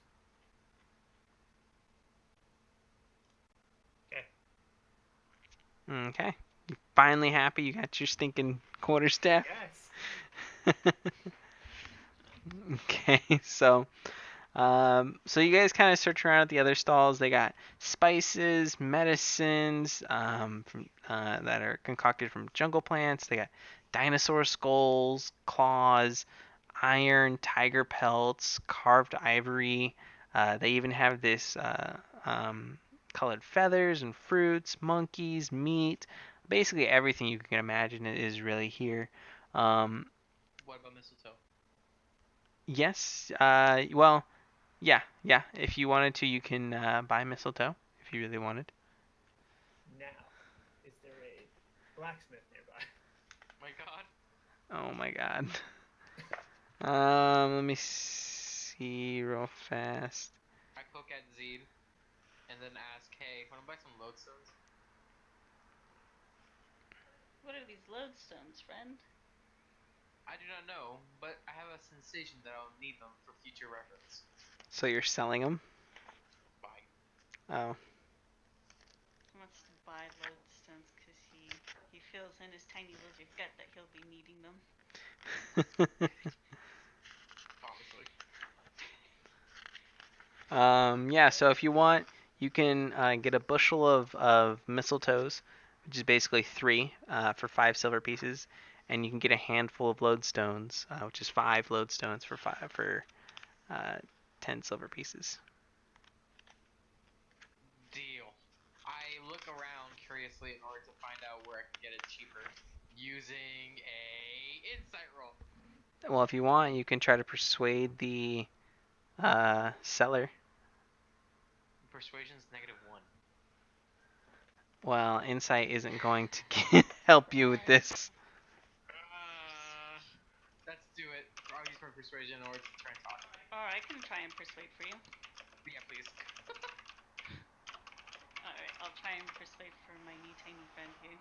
Okay. Okay. You finally happy you got your stinking quarterstaff? Yes. Okay, so you guys kind of search around at the other stalls. They got spices, medicines that are concocted from jungle plants. They got dinosaur skulls, claws, iron, tiger pelts, carved ivory. They even have this colored feathers and fruits, monkeys, meat. Basically everything you can imagine is really here. Um, What about mistletoe? yes. Well, yeah. If you wanted to, you can buy mistletoe if you really wanted. Now, is there a blacksmith nearby? My God. Oh my god. Let me see real fast. I poke at Zed and then ask, hey, wanna buy some lodestones? What are these lodestones, friend? I do not know, but I have a sensation that I'll need them for future reference. So you're selling them? Bye. Oh. He wants to buy lodestones because he feels in his tiny lizard gut that he'll be needing them. Obviously. Yeah, so if you want, you can get a bushel of mistletoes, which is basically 3 for 5 silver pieces, and you can get a handful of lodestones, which is 5 lodestones for 10 silver pieces. Deal. I look look around curiously in order to find out where I can get it cheaper using a insight roll. Well, if you want, you can try to persuade the seller. Persuasion's -1. Well, insight isn't going to help you with this. Let's do it. I'll use my persuasion in order to try and talk. Or I can try and persuade for you. Yeah, please. Alright, I'll try and persuade for my new tiny friend here.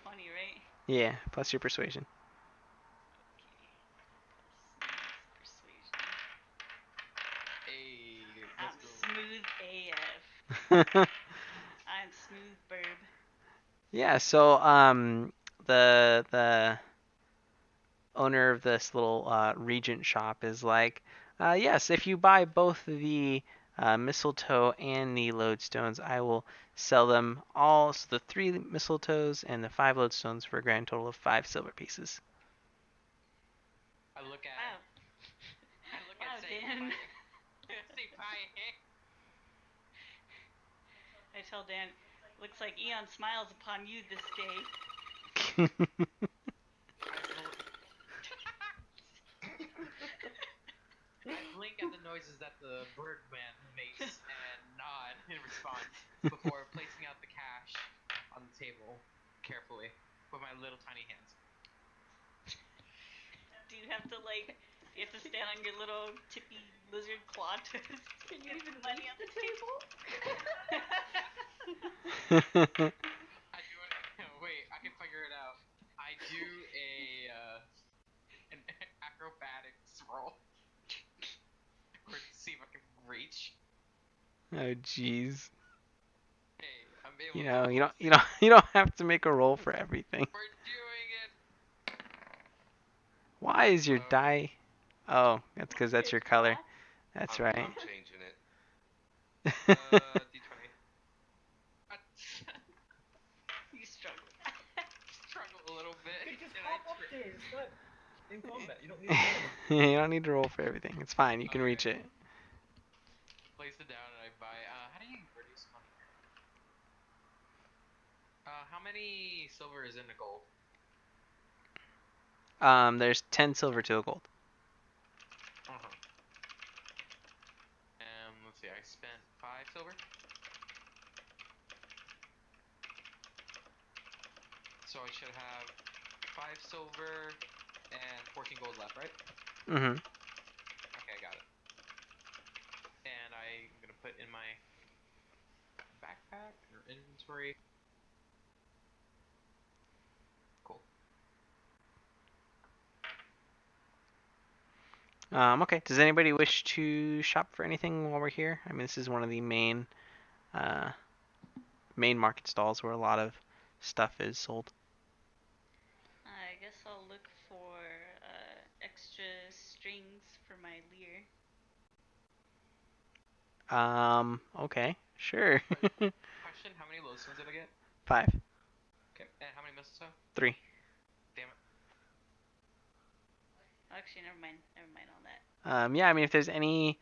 20, right? Yeah, plus your persuasion. Okay. Persuasion. Hey, I'm let's go. smooth AF. I'm smooth burb. Yeah, so the owner of this little regent shop is like, yes, if you buy both the mistletoe and the lodestones, I will sell them all, so the 3 mistletoes and the 5 lodestones for a grand total of 5 silver pieces. I look at. Wow. I look Wow, at say Dan. say bye. I tell Dan, looks like Eon smiles upon you this day. I blink at the noises that the Birdman makes and nod in response before placing out the cash on the table carefully with my little tiny hands. Do you have to you have to stand on your little tippy lizard claw toes? Can you get even the money reach on the table? I do it. Wait, I can figure it out. I do an acrobatics roll. Or to see if I can reach. Oh jeez. Hey, I'm able You to know, do you most don't you don't you don't have to make a roll for everything. We're doing it. Why is your die? Oh, that's because that's your color. That's right. I'm changing it. D20. You struggle. Struggle a little bit. You just and hop I up trip. there. It's not in combat. You don't need to roll. You don't need to roll for everything. It's fine. You can reach it. Place it down and I buy. How do you reduce money? How many silver is in the gold? There's 10 silver to a gold. Let's see. I spent 5 silver. So I should have 5 silver and 14 gold left, right? Mm-hmm. Okay, I got it. And I'm gonna put in my backpack or inventory. Cool. Okay. Does anybody wish to shop for anything while we're here? I mean, this is one of the main market stalls where a lot of stuff is sold. I guess I'll look for extra strings for my lyre. Okay. Sure. Question: how many lodestones did I get? 5. Okay. And how many mistletoe? 3. Damn it. Actually, never mind on that. Yeah, I mean, if there's any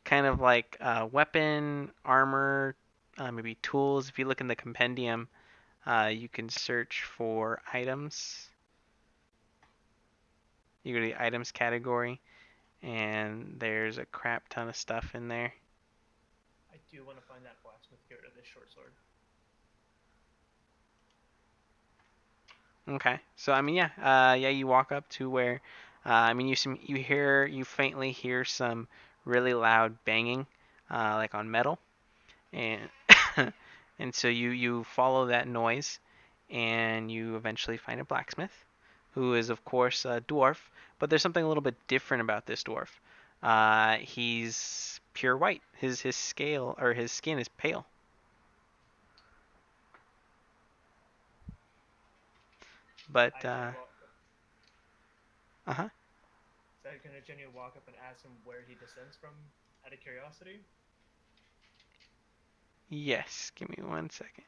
kind of like weapon, armor, maybe tools, if you look in the compendium, you can search for items. You go to the items category, and there's a crap ton of stuff in there. I do want to find that blacksmith to get rid of this short sword. Okay, so I mean, yeah, you walk up to where, I mean, you faintly hear some really loud banging, like on metal, and and so you follow that noise, and you eventually find a blacksmith, who is of course a dwarf, but there's something a little bit different about this dwarf. He's pure white. His scale or his skin is pale. But uh-huh. So I'm gonna genuinely walk up and ask him where he descends from, out of curiosity. Yes, give me 1 second.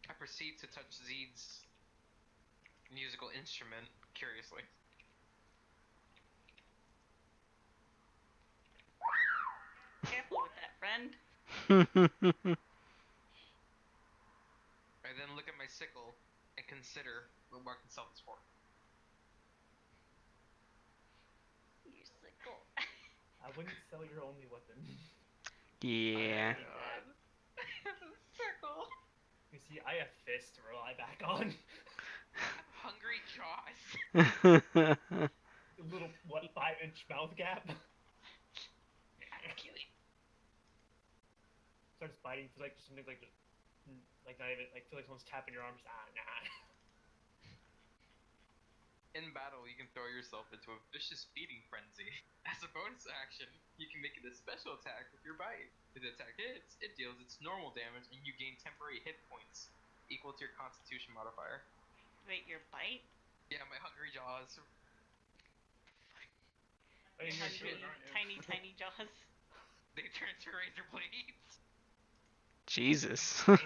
I proceed to touch Zeed's musical instrument curiously. I then look at my sickle and consider what I can sell this for. Your sickle. I wouldn't sell your only weapon. Yeah. I have a sickle. You see, I have fists to rely back on. I have hungry jaws. A little, 5-inch mouth gap? I'm killing. Starts biting, feels like something like just, like not even, like feel like someone's tapping your arm, just nah. In battle, you can throw yourself into a vicious feeding frenzy. As a bonus action, you can make it a special attack with your bite. If the attack hits, it deals its normal damage and you gain temporary hit points equal to your constitution modifier. Wait, your bite? Yeah, my hungry jaws. Oh, Your you're hungry, chewing, aren't you? tiny jaws. They turn to razor blades. Jesus. You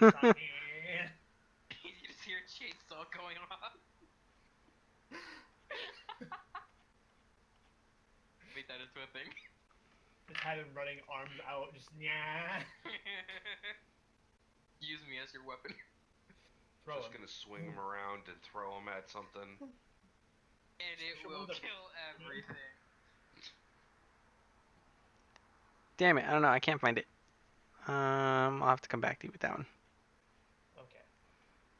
just hear a chainsaw going off. Made that into a thing. Just have him running arms out, just nah. Use me as your weapon. Throw Just him. gonna swing him around and throw him at something. And it Show will the- kill everything. Damn it, I don't know, I can't find it. I'll have to come back to you with that one. Okay.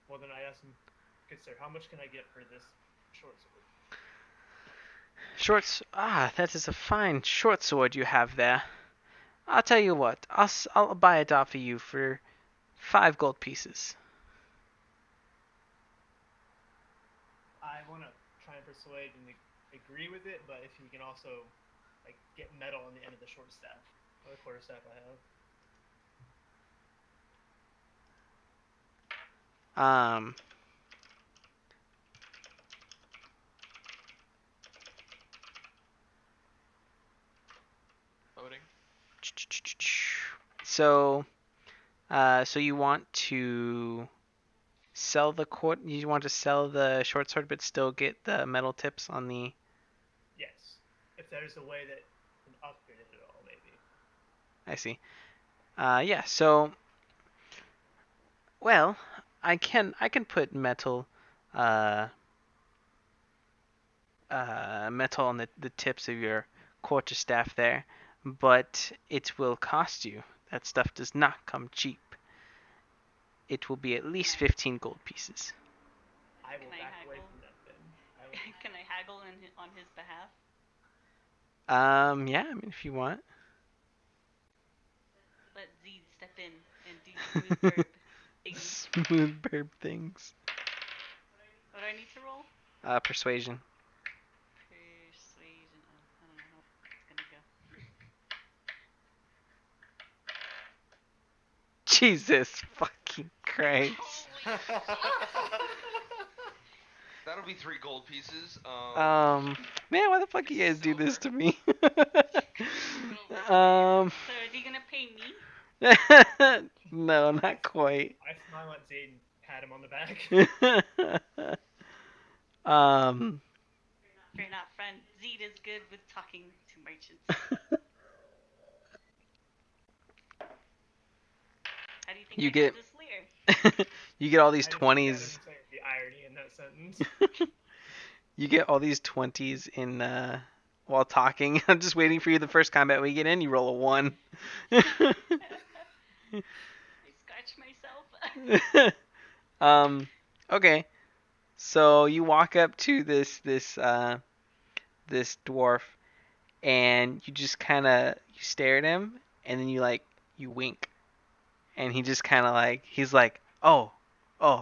Well, then I asked him, good sir, how much can I get for this short sword? That is a fine short sword you have there. I'll tell you what, I'll buy it off of you for 5 gold pieces. I want to try and persuade and agree with it, but if he can also, like, get metal on the end of the short staff, or the quarter staff I have. Loading. So you want to sell the short sword, but still get the metal tips on the. Yes. If there's a way that can upgrade it at all, maybe. I see. Yeah. So, well, I can put metal metal on the tips of your quarterstaff there, but it will cost you. That stuff does not come cheap. It will be at least 15 gold pieces. I will Can I back away haggle? from that then. Can I haggle on his behalf? Yeah, I mean, if you want. Let Zed step in and do smooth burp things. Smooth burp things. What do I need to roll? Persuasion. Persuasion. Oh, I don't know how it's gonna go. Jesus fucking Christ. Holy That'll be 3 gold pieces. Man, why the fuck you guys do this to me? Um, So is he gonna pay me? no, not quite. I smile at Zayden and pat him on the back. Fear not, friend. Zed is good with talking to merchants. How do you think You I get- got this leer? You get all these I just 20s. understand the irony in that sentence. You get all these 20s in while talking. I'm just waiting for you. The first combat we get in, you roll a 1. I scratch myself. Okay. So you walk up to this dwarf, and you just kind of stare at him, and then you wink, and he just kind of he's like, oh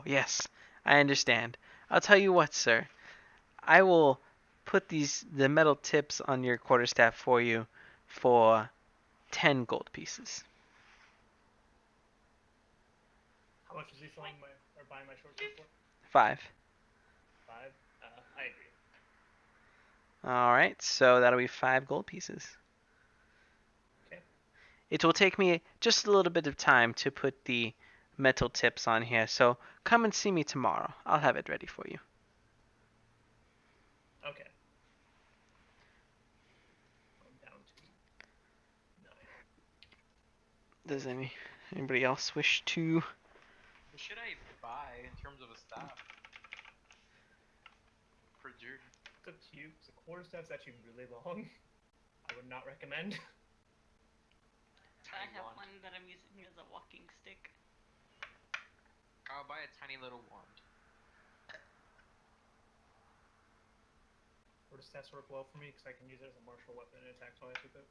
yes, I understand. I'll tell you what, sir. I will put the metal tips on your quarterstaff for you for 10 gold pieces. How much is he selling or buying my short sword for? 5. 5? I agree. All right, so that'll be 5 gold pieces. Okay. It will take me just a little bit of time to put the metal tips on here, so come and see me tomorrow. I'll have it ready for you. Okay. I'm down to 9. Does anybody else wish to? What should I buy in terms of a staff? For Jude. It's up to you. The quarterstaff's actually really long. I would not recommend. I Tiny have wand. one that I'm using as a walking stick. I'll buy a tiny little wand. Quarterstaffs work well for me because I can use it as a martial weapon and attack twice with it.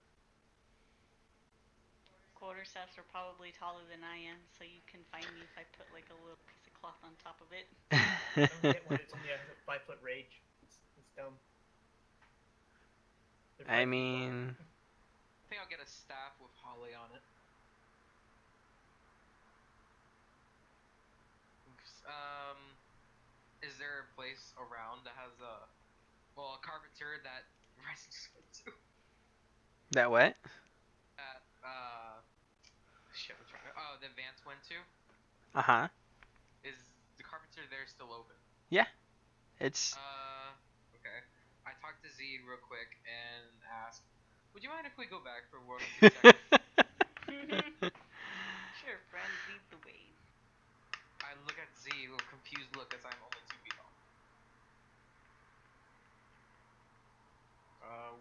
Quarterstaffs are probably taller than I am, so you can find me if I put like a little piece of cloth on top of it. I don't get why it's only a 5-foot rage. It's dumb. They're I 5 feet mean, I think I'll get a staff with holly on it. Is there a place around that has a carpenter that Rice just went to? that what? At shit, I'm trying to. Oh, the Vance went to. Uh huh. Is the carpenter there still open? It's Okay. I talked to Zed real quick and asked, "Would you mind if we go back for 1 or 2 seconds?" Sure, friend, lead the way. I look at Zed with a confused look as I'm only 2 feet tall.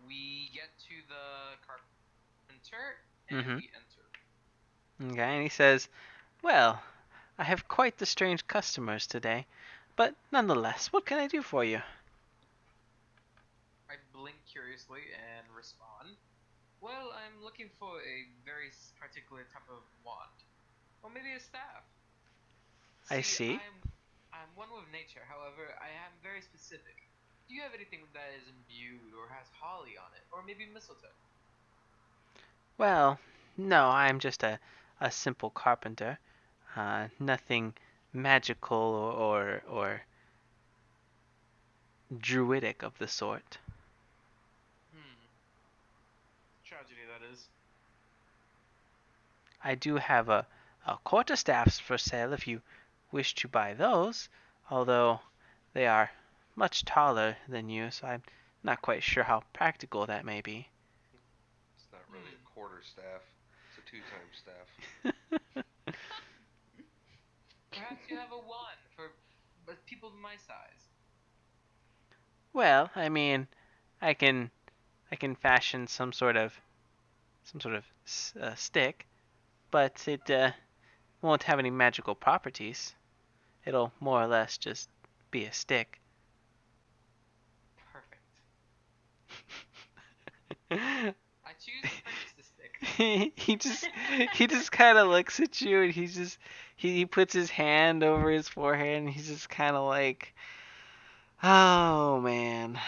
We get to the carpenter and Mhm. we enter. okay, and he says, "Well, I have quite the strange customers today, but nonetheless, what can I do for you?" I blink curiously and respond, "Well, I'm looking for a very particular type of wand, or maybe a staff. I see. I'm one with nature. However, I am very specific. Do you have anything that is imbued or has holly on it, or maybe mistletoe?" Well, no, I'm just a simple carpenter. Nothing magical or druidic of the sort. Tragedy, that is. I do have a quarterstaffs for sale if you wish to buy those, although they are much taller than you, so I'm not quite sure how practical that may be. It's not really a quarter staff. It's a 2-time staff. Perhaps you have a wand for people my size. Well, I mean, I can fashion some sort of stick, but it won't have any magical properties. It'll more or less just be a stick. Perfect. I choose to purchase the stick. he just kind of looks at you and he puts his hand over his forehead and he's just kind of like, oh man,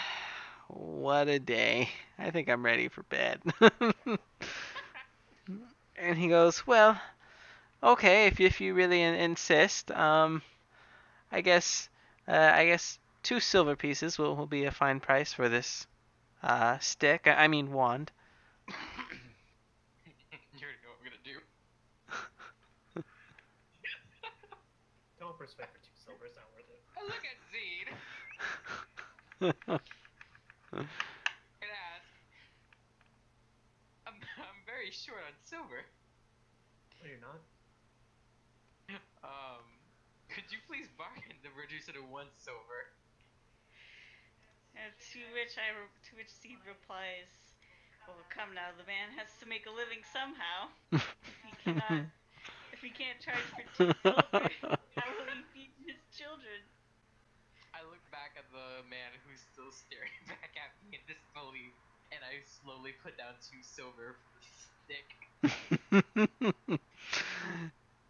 what a day. I think I'm ready for bed. And he goes, well, okay, if you really insist, I guess 2 silver pieces will be a fine price for this stick. I mean wand. You already know what I'm gonna do. Don't persuade for 2 silver. It's not worth it. I look at Zed and ask, I'm very short on silver. No, you're not. Could you please bargain to reduce it to 1 silver? To which Seed replies, "Well, come now, the man has to make a living somehow. If he can't charge for 2 silver, how will he feed his children?" I look back at the man who's still staring back at me in disbelief, and I slowly put down 2 silver for the stick.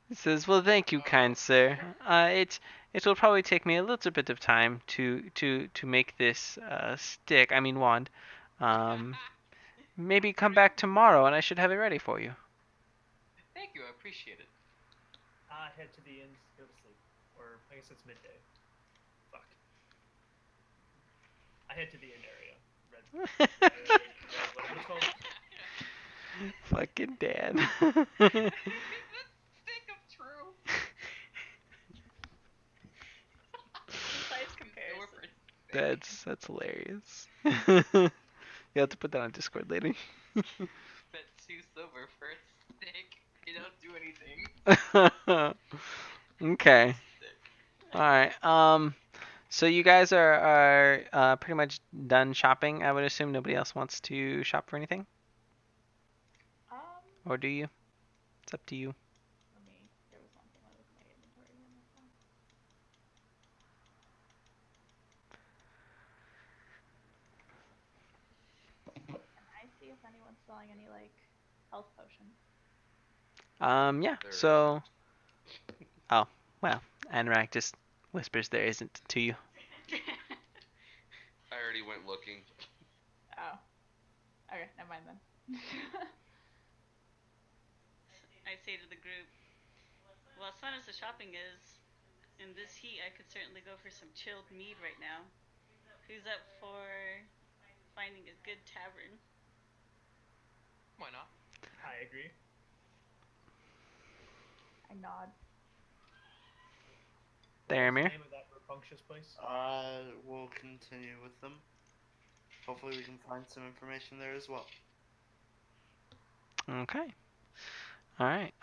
He says, "Well, thank you, kind sir. It will probably take me a little bit of time to make this stick. I mean wand. Maybe come back tomorrow, and I should have it ready for you." Thank you, I appreciate it. I head to the inn to go to sleep. Or, I guess it's midday. Fuck. I head to the inn area. Whatever it's called. Fucking Dan. Stick of true. Nice comparison. That's hilarious. You have to put that on Discord later. Bet 2 silver for a stick. You know, anything. Okay. Stick. All right. So you guys are pretty much done shopping. I would assume nobody else wants to shop for anything, Um, or do you? It's up to you. let me. There was one thing I looked at my inventory here. My phone. Can I see if anyone's selling any like health potions? Yeah. There So, isn't. oh, well, Anorak just whispers there isn't to you. I already went looking. Oh. Okay, never mind then. I say to the group, well, as fun as the shopping is, in this heat, I could certainly go for some chilled mead right now. Who's up for finding a good tavern? Why not? I agree. I nod. What was the Theramir? name of that rambunctious place? We'll continue with them. Hopefully, we can find some information there as well. Okay. All right.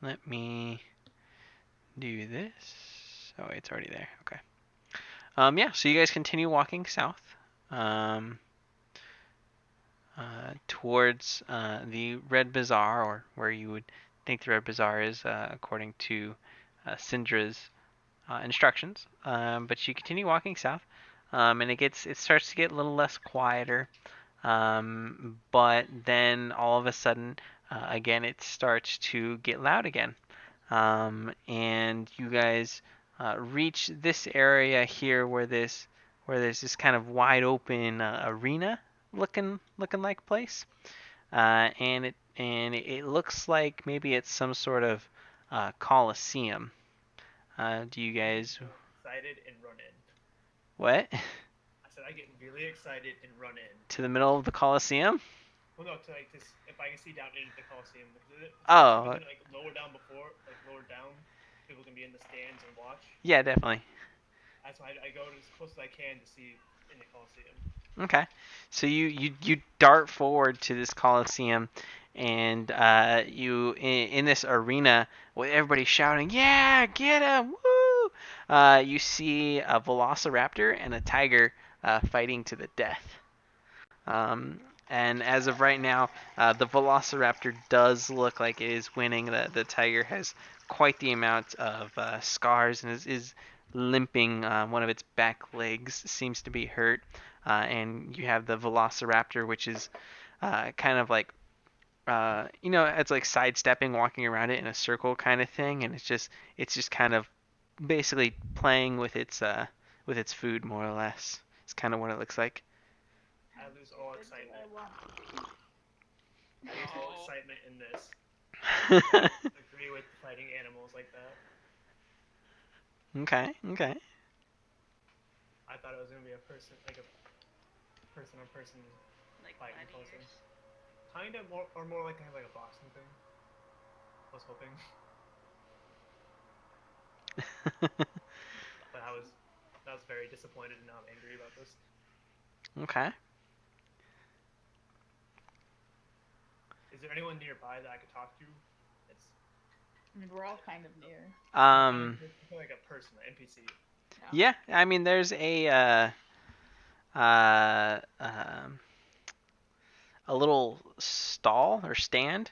Let me do this. Oh, it's already there. Okay. Yeah. So you guys continue walking south, um, towards the Red Bazaar, or where you would think the Red Bazaar is, according to Syndra's instructions. But you continue walking south, and it starts to get a little less quieter. But then all of a sudden, again, it starts to get loud again. And you guys reach this area here where there's this kind of wide open arena looking like place. And it looks like maybe it's some sort of coliseum. Do you guys Excited and run in. what? I said I get really excited and run in. To the middle of the coliseum? Well, no, to like this, if I can see down into the Coliseum, because Oh, we can like lower down before, like lower down, people can be in the stands and watch. yeah, definitely. That's why I go as close as I can to see in the Coliseum. Okay. So you dart forward to this coliseum, and in this arena with everybody shouting, "Yeah, get him! Woo!" You see a velociraptor and a tiger fighting to the death. Um, and as of right now, the velociraptor does look like it is winning. The tiger has quite the amount of scars and is limping. One of its back legs seems to be hurt. And you have the velociraptor, which is kind of like it's like sidestepping, walking around it in a circle kind of thing, and it's just kind of basically playing with its food more or less. It's kind of what it looks like. I lose all Good, do excitement. I want to be? I lose all No. excitement in this. I agree with fighting animals like that. Okay. I thought it was gonna be a person, like a person-on-person Like fight in Coliseum. gladiators. Kind of more, or more like kind of like a boxing thing. I was hoping, but I was very disappointed and now I'm angry about this. Okay. Is there anyone nearby that I could talk to? It's I mean, we're all kind of near. like a person, an NPC. Yeah, I mean, there's a little stall or stand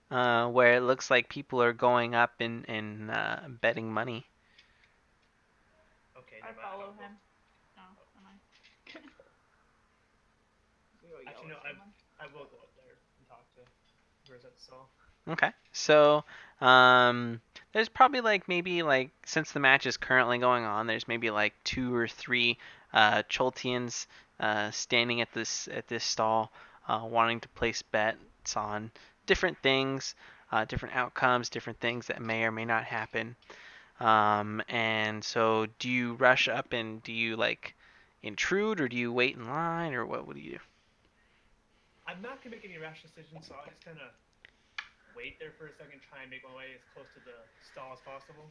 where it looks like people are going up and betting money. Okay, I never mind. follow him. No, am I? Go yell Actually, no, at someone. I will go up there and talk to whoever's at the stall. Okay, so there's probably maybe since the match is currently going on, there's maybe like 2 or 3 Choltians standing at this stall, wanting to place bets on different things, different outcomes, different things that may or may not happen. And so, do you rush up and do you intrude, or do you wait in line, or what do you do? I'm not gonna make any rash decisions, so I'll just kind of wait there for a second, try and make my way as close to the stall as possible.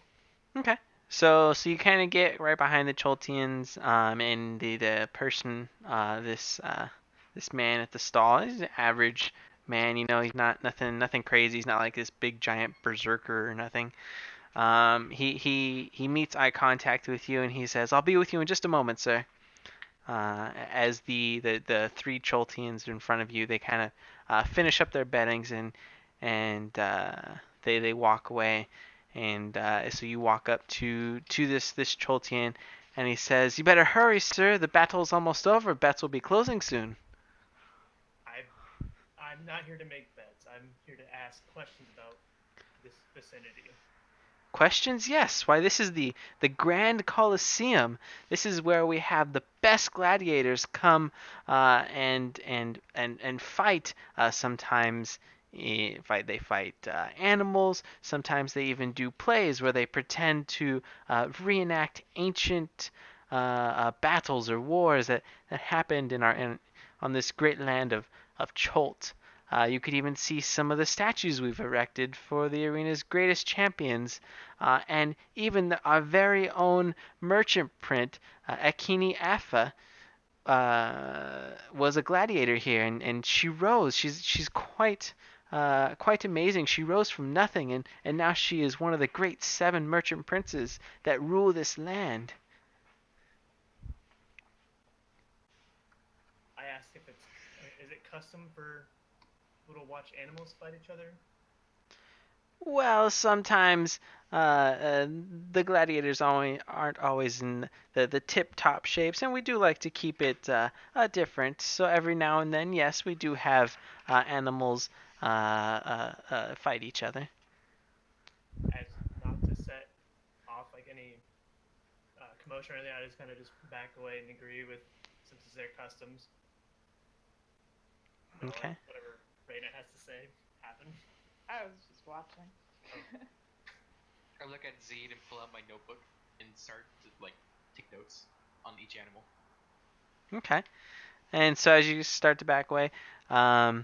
Okay. So you kind of get right behind the Choltians, and the person, this man at the stall is an average man. He's not nothing crazy. He's not like this big giant berserker or nothing. He meets eye contact with you and he says, "I'll be with you in just a moment, sir." As the three Choltians in front of you, they kind of finish up their beddings and they walk away, and so you walk up to this Choltian, and he says, "You better hurry, sir. The battle's almost over. Bets will be closing soon." I'm not here to make bets. I'm here to ask questions about this vicinity. Questions? Yes. Why, this is the Grand Colosseum. This is where we have the best gladiators come and fight. Sometimes they fight animals. Sometimes they even do plays where they pretend to reenact ancient battles or wars that happened on this great land of Cholt. You could even see some of the statues we've erected for the arena's greatest champions, and even our very own merchant print, Akini Afa, was a gladiator here, and she rose. She's quite amazing. She rose from nothing, and now she is one of the great 7 merchant princes that rule this land. I asked if is it custom for people to watch animals fight each other? Well, sometimes the gladiators aren't always in the tip-top shapes, and we do like to keep it different. So every now and then, yes, we do have animals fight each other. As not to set off like any commotion or anything, I just kind of just back away and agree with, since it's their customs. Okay. Whatever Reyna has to say happen. I was just watching. I look at Zed and pull out my notebook and start to take notes on each animal. Okay. And so as you start to back away, the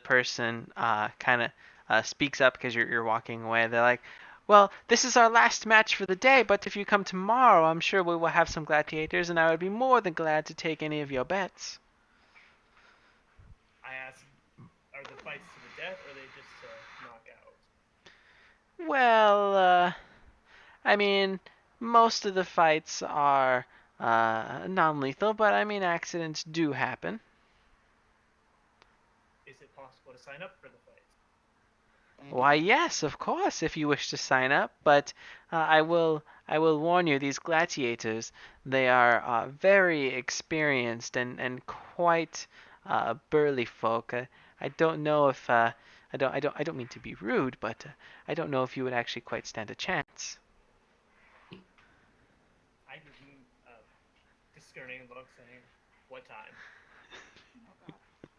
person kind of speaks up because you're walking away. They're like, "Well, this is our last match for the day, but if you come tomorrow, I'm sure we will have some gladiators, and I would be more than glad to take any of your bets." I ask, are the fights to the death, or are they just to knock out? Well, I mean, most of the fights are non-lethal, but I mean, accidents do happen. Is it possible to sign up for the fights? Why, yes, of course, if you wish to sign up, but I will warn you, these gladiators, they are very experienced and quite burly folk. I don't know if I don't mean to be rude, but I don't know if you would actually quite stand a chance. I give him a discerning look, saying, "What time?"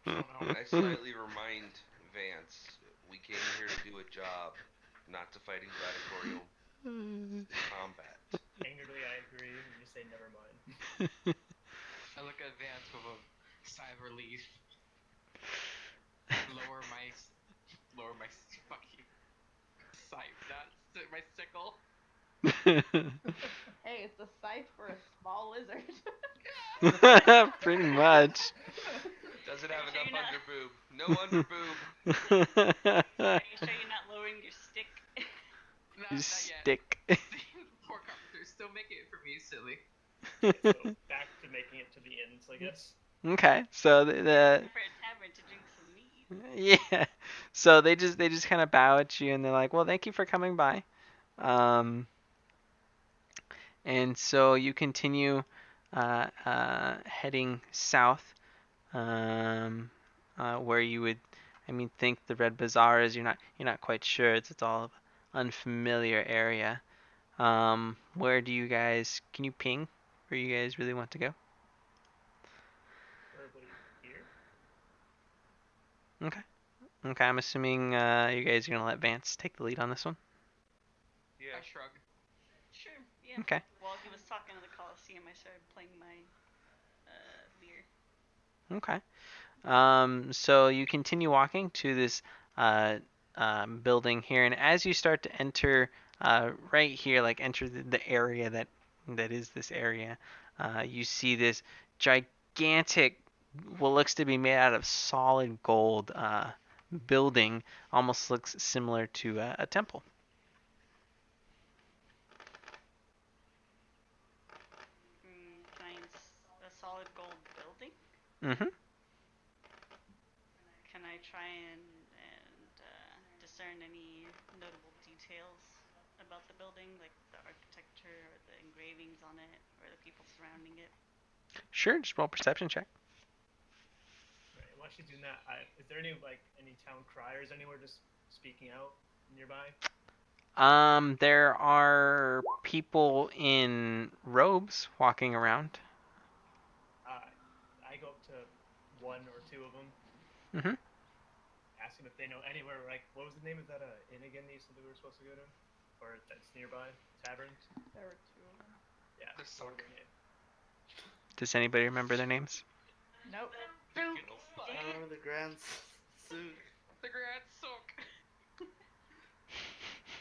Oh god. I slightly remind Vance, we came here to do a job, not to fight in gladiatorial combat. Angrily, I agree, and you say, "Never mind." I look at Vance with a sigh of relief. lower my fucking scythe, not my sickle. Hey, it's a scythe for a small lizard. Pretty much. Does it have Are you enough sure underboob? No underboob. Are you sure you're not lowering your stick? Not You yet. stick. Poor carpenters still make it for me, silly. So back to making it to the ends, I guess. Okay, so the For a tavern to drink some mead. yeah, so they just kind of bow at you and they're like, "Well, thank you for coming by." Um, and so you continue heading south, um, where you would, I mean, think the Red Bazaar is. You're not quite sure. It's all unfamiliar area. Where do you guys? Can you ping where you guys really want to go? Verbally here. Okay. Okay, I'm assuming you guys are gonna let Vance take the lead on this one. Yeah. I shrug. Sure, yeah. Okay. While he was talking to the Coliseum, I started playing my beer. Okay. So you continue walking to this building here, and as you start to enter right here, like enter the area that is this area, you see this gigantic what looks to be made out of solid gold building. Almost looks similar to a temple. A solid gold building. Mm-hmm. Can I try and discern any notable details about the building, like the architecture or the engravings on it or the people surrounding it? Sure, just roll a perception check. Right. While she's doing that, is there any town criers anywhere just speaking out nearby? There are people in robes walking around. I go up to one or two of them, Mm-hmm. ask them if they know anywhere. Like, what was the name of that inn again? You said that we were supposed to go to, or that's nearby taverns. There were two of them. Yeah. The What were Suck. their names? Does anybody remember their names? Nope. I remember the Grand Souk. The Grand Soak.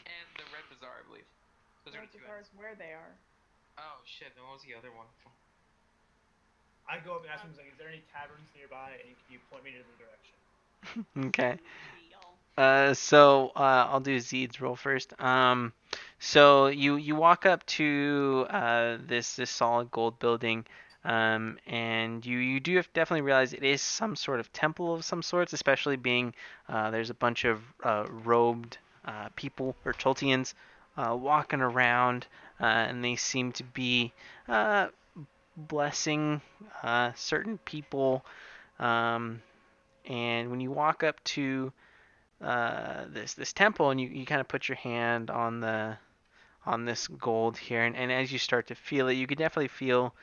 And the Red Bazaar, I believe. Those are Red the two Bazaar ends. is where they are. Oh shit! Then what was the other one? I go up and ask them, like, is there any taverns nearby? And can you point me to the direction? Okay. Maybe y'all. I'll do Zeed's roll first. So you walk up to this solid gold building, and you do definitely realize it is some sort of temple of some sorts, especially being there's a bunch of robed people or Toltians walking around, and they seem to be blessing certain people. Um, and when you walk up to this temple, and you kind of put your hand on this gold here, and as you start to feel it, you can definitely feel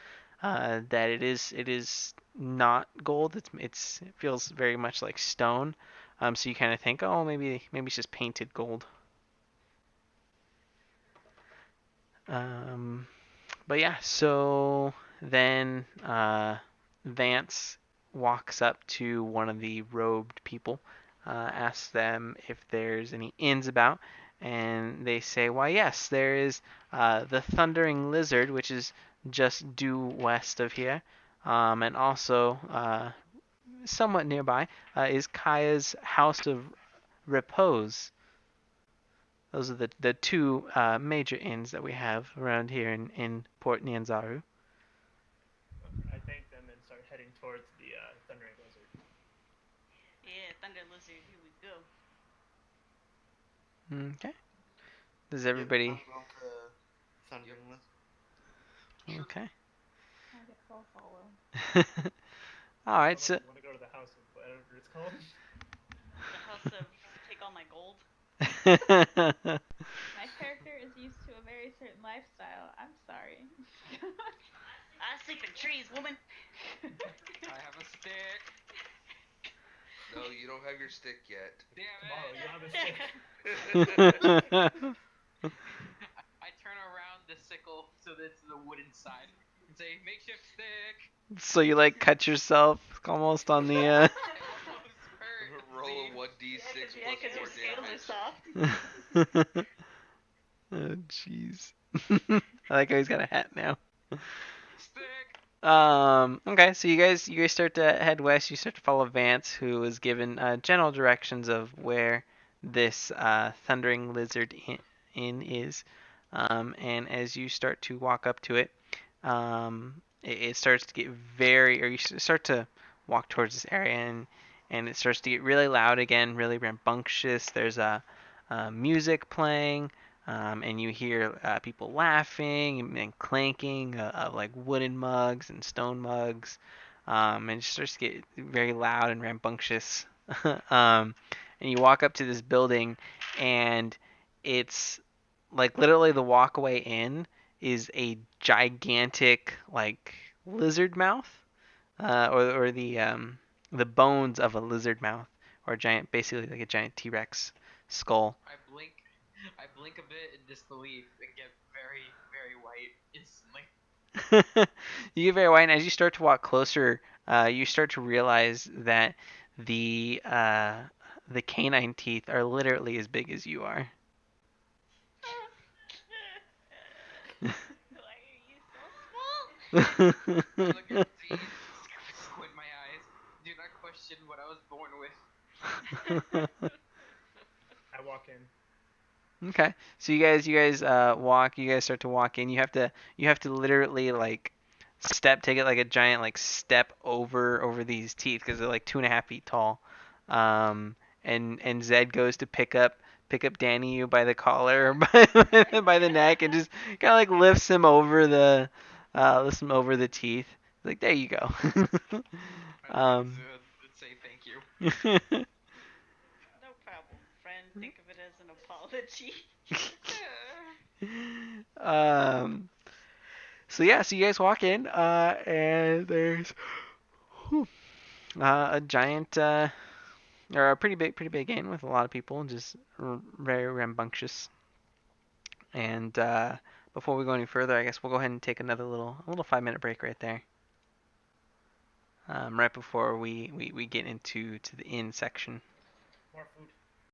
that it is not gold. It feels very much like stone. So you kind of think, oh, maybe it's just painted gold. Um, but yeah, so then Vance walks up to one of the robed people, asks them if there's any inns about, and they say, why, yes, there is the Thundering Lizard, which is just due west of here, and also somewhat nearby is Kaya's House of Repose. Those are the two major inns that we have around here in Port Nyanzaru. Okay. I thank them and start heading towards the Thundering Lizard. Yeah, Thunder Lizard, here we go. Okay. Does everybody? Yep, I'm going to Thundering Lizard. Okay. I guess I'll follow. All right. So So. I want to go to the house of whatever it's called. The house of take all my gold. My character is used to a very certain lifestyle. I'm sorry. I sleep in trees, woman. I have a stick. No, you don't have your stick yet. Damn Tomorrow it! you'll have a stick. I turn around the sickle so that it's the wooden side and say, makeshift stick. So you like cut yourself almost on the. It almost hurt. Roll See? a 1d6 Yeah, because your plus 4 scales are damage. soft. Oh jeez. I like how he's got a hat now. Stick. Okay, so you guys start to head west. You start to follow Vance, who is given general directions of where this Thundering Lizard Inn is. And as you start to walk up to it, it starts to get or you start to walk towards this area, and it starts to get really loud again, really rambunctious. There's music playing. And you hear people laughing and clanking of like wooden mugs and stone mugs, and it starts to get very loud and rambunctious. And you walk up to this building, and it's like literally the walkway in is a gigantic like lizard mouth, or the bones of a lizard mouth, or a giant, basically like a giant T-Rex skull. I blink a bit in disbelief and get very, very white instantly. You get very white, and as you start to walk closer, you start to realize that the canine teeth are literally as big as you are. Why are you so small? I look at Z, squint my eyes. question what I was born with. I walk in. Okay. So you guys walk. You guys start to walk in. You have to literally like take it like a giant like step over these teeth because they're like 2.5 feet tall. And Zed goes to pick up Danny you by the collar or by the neck and just kind of like lifts him over the teeth. Like there you go. I look at Zed and say thank you. No problem, friend. Think of it as an apology. um. So yeah, so you guys walk in, and there's whew, a giant, or a pretty big inn with a lot of people, just very rambunctious. And before we go any further, I guess we'll go ahead and take a little 5-minute break right there. Right before we get into the inn section. More food.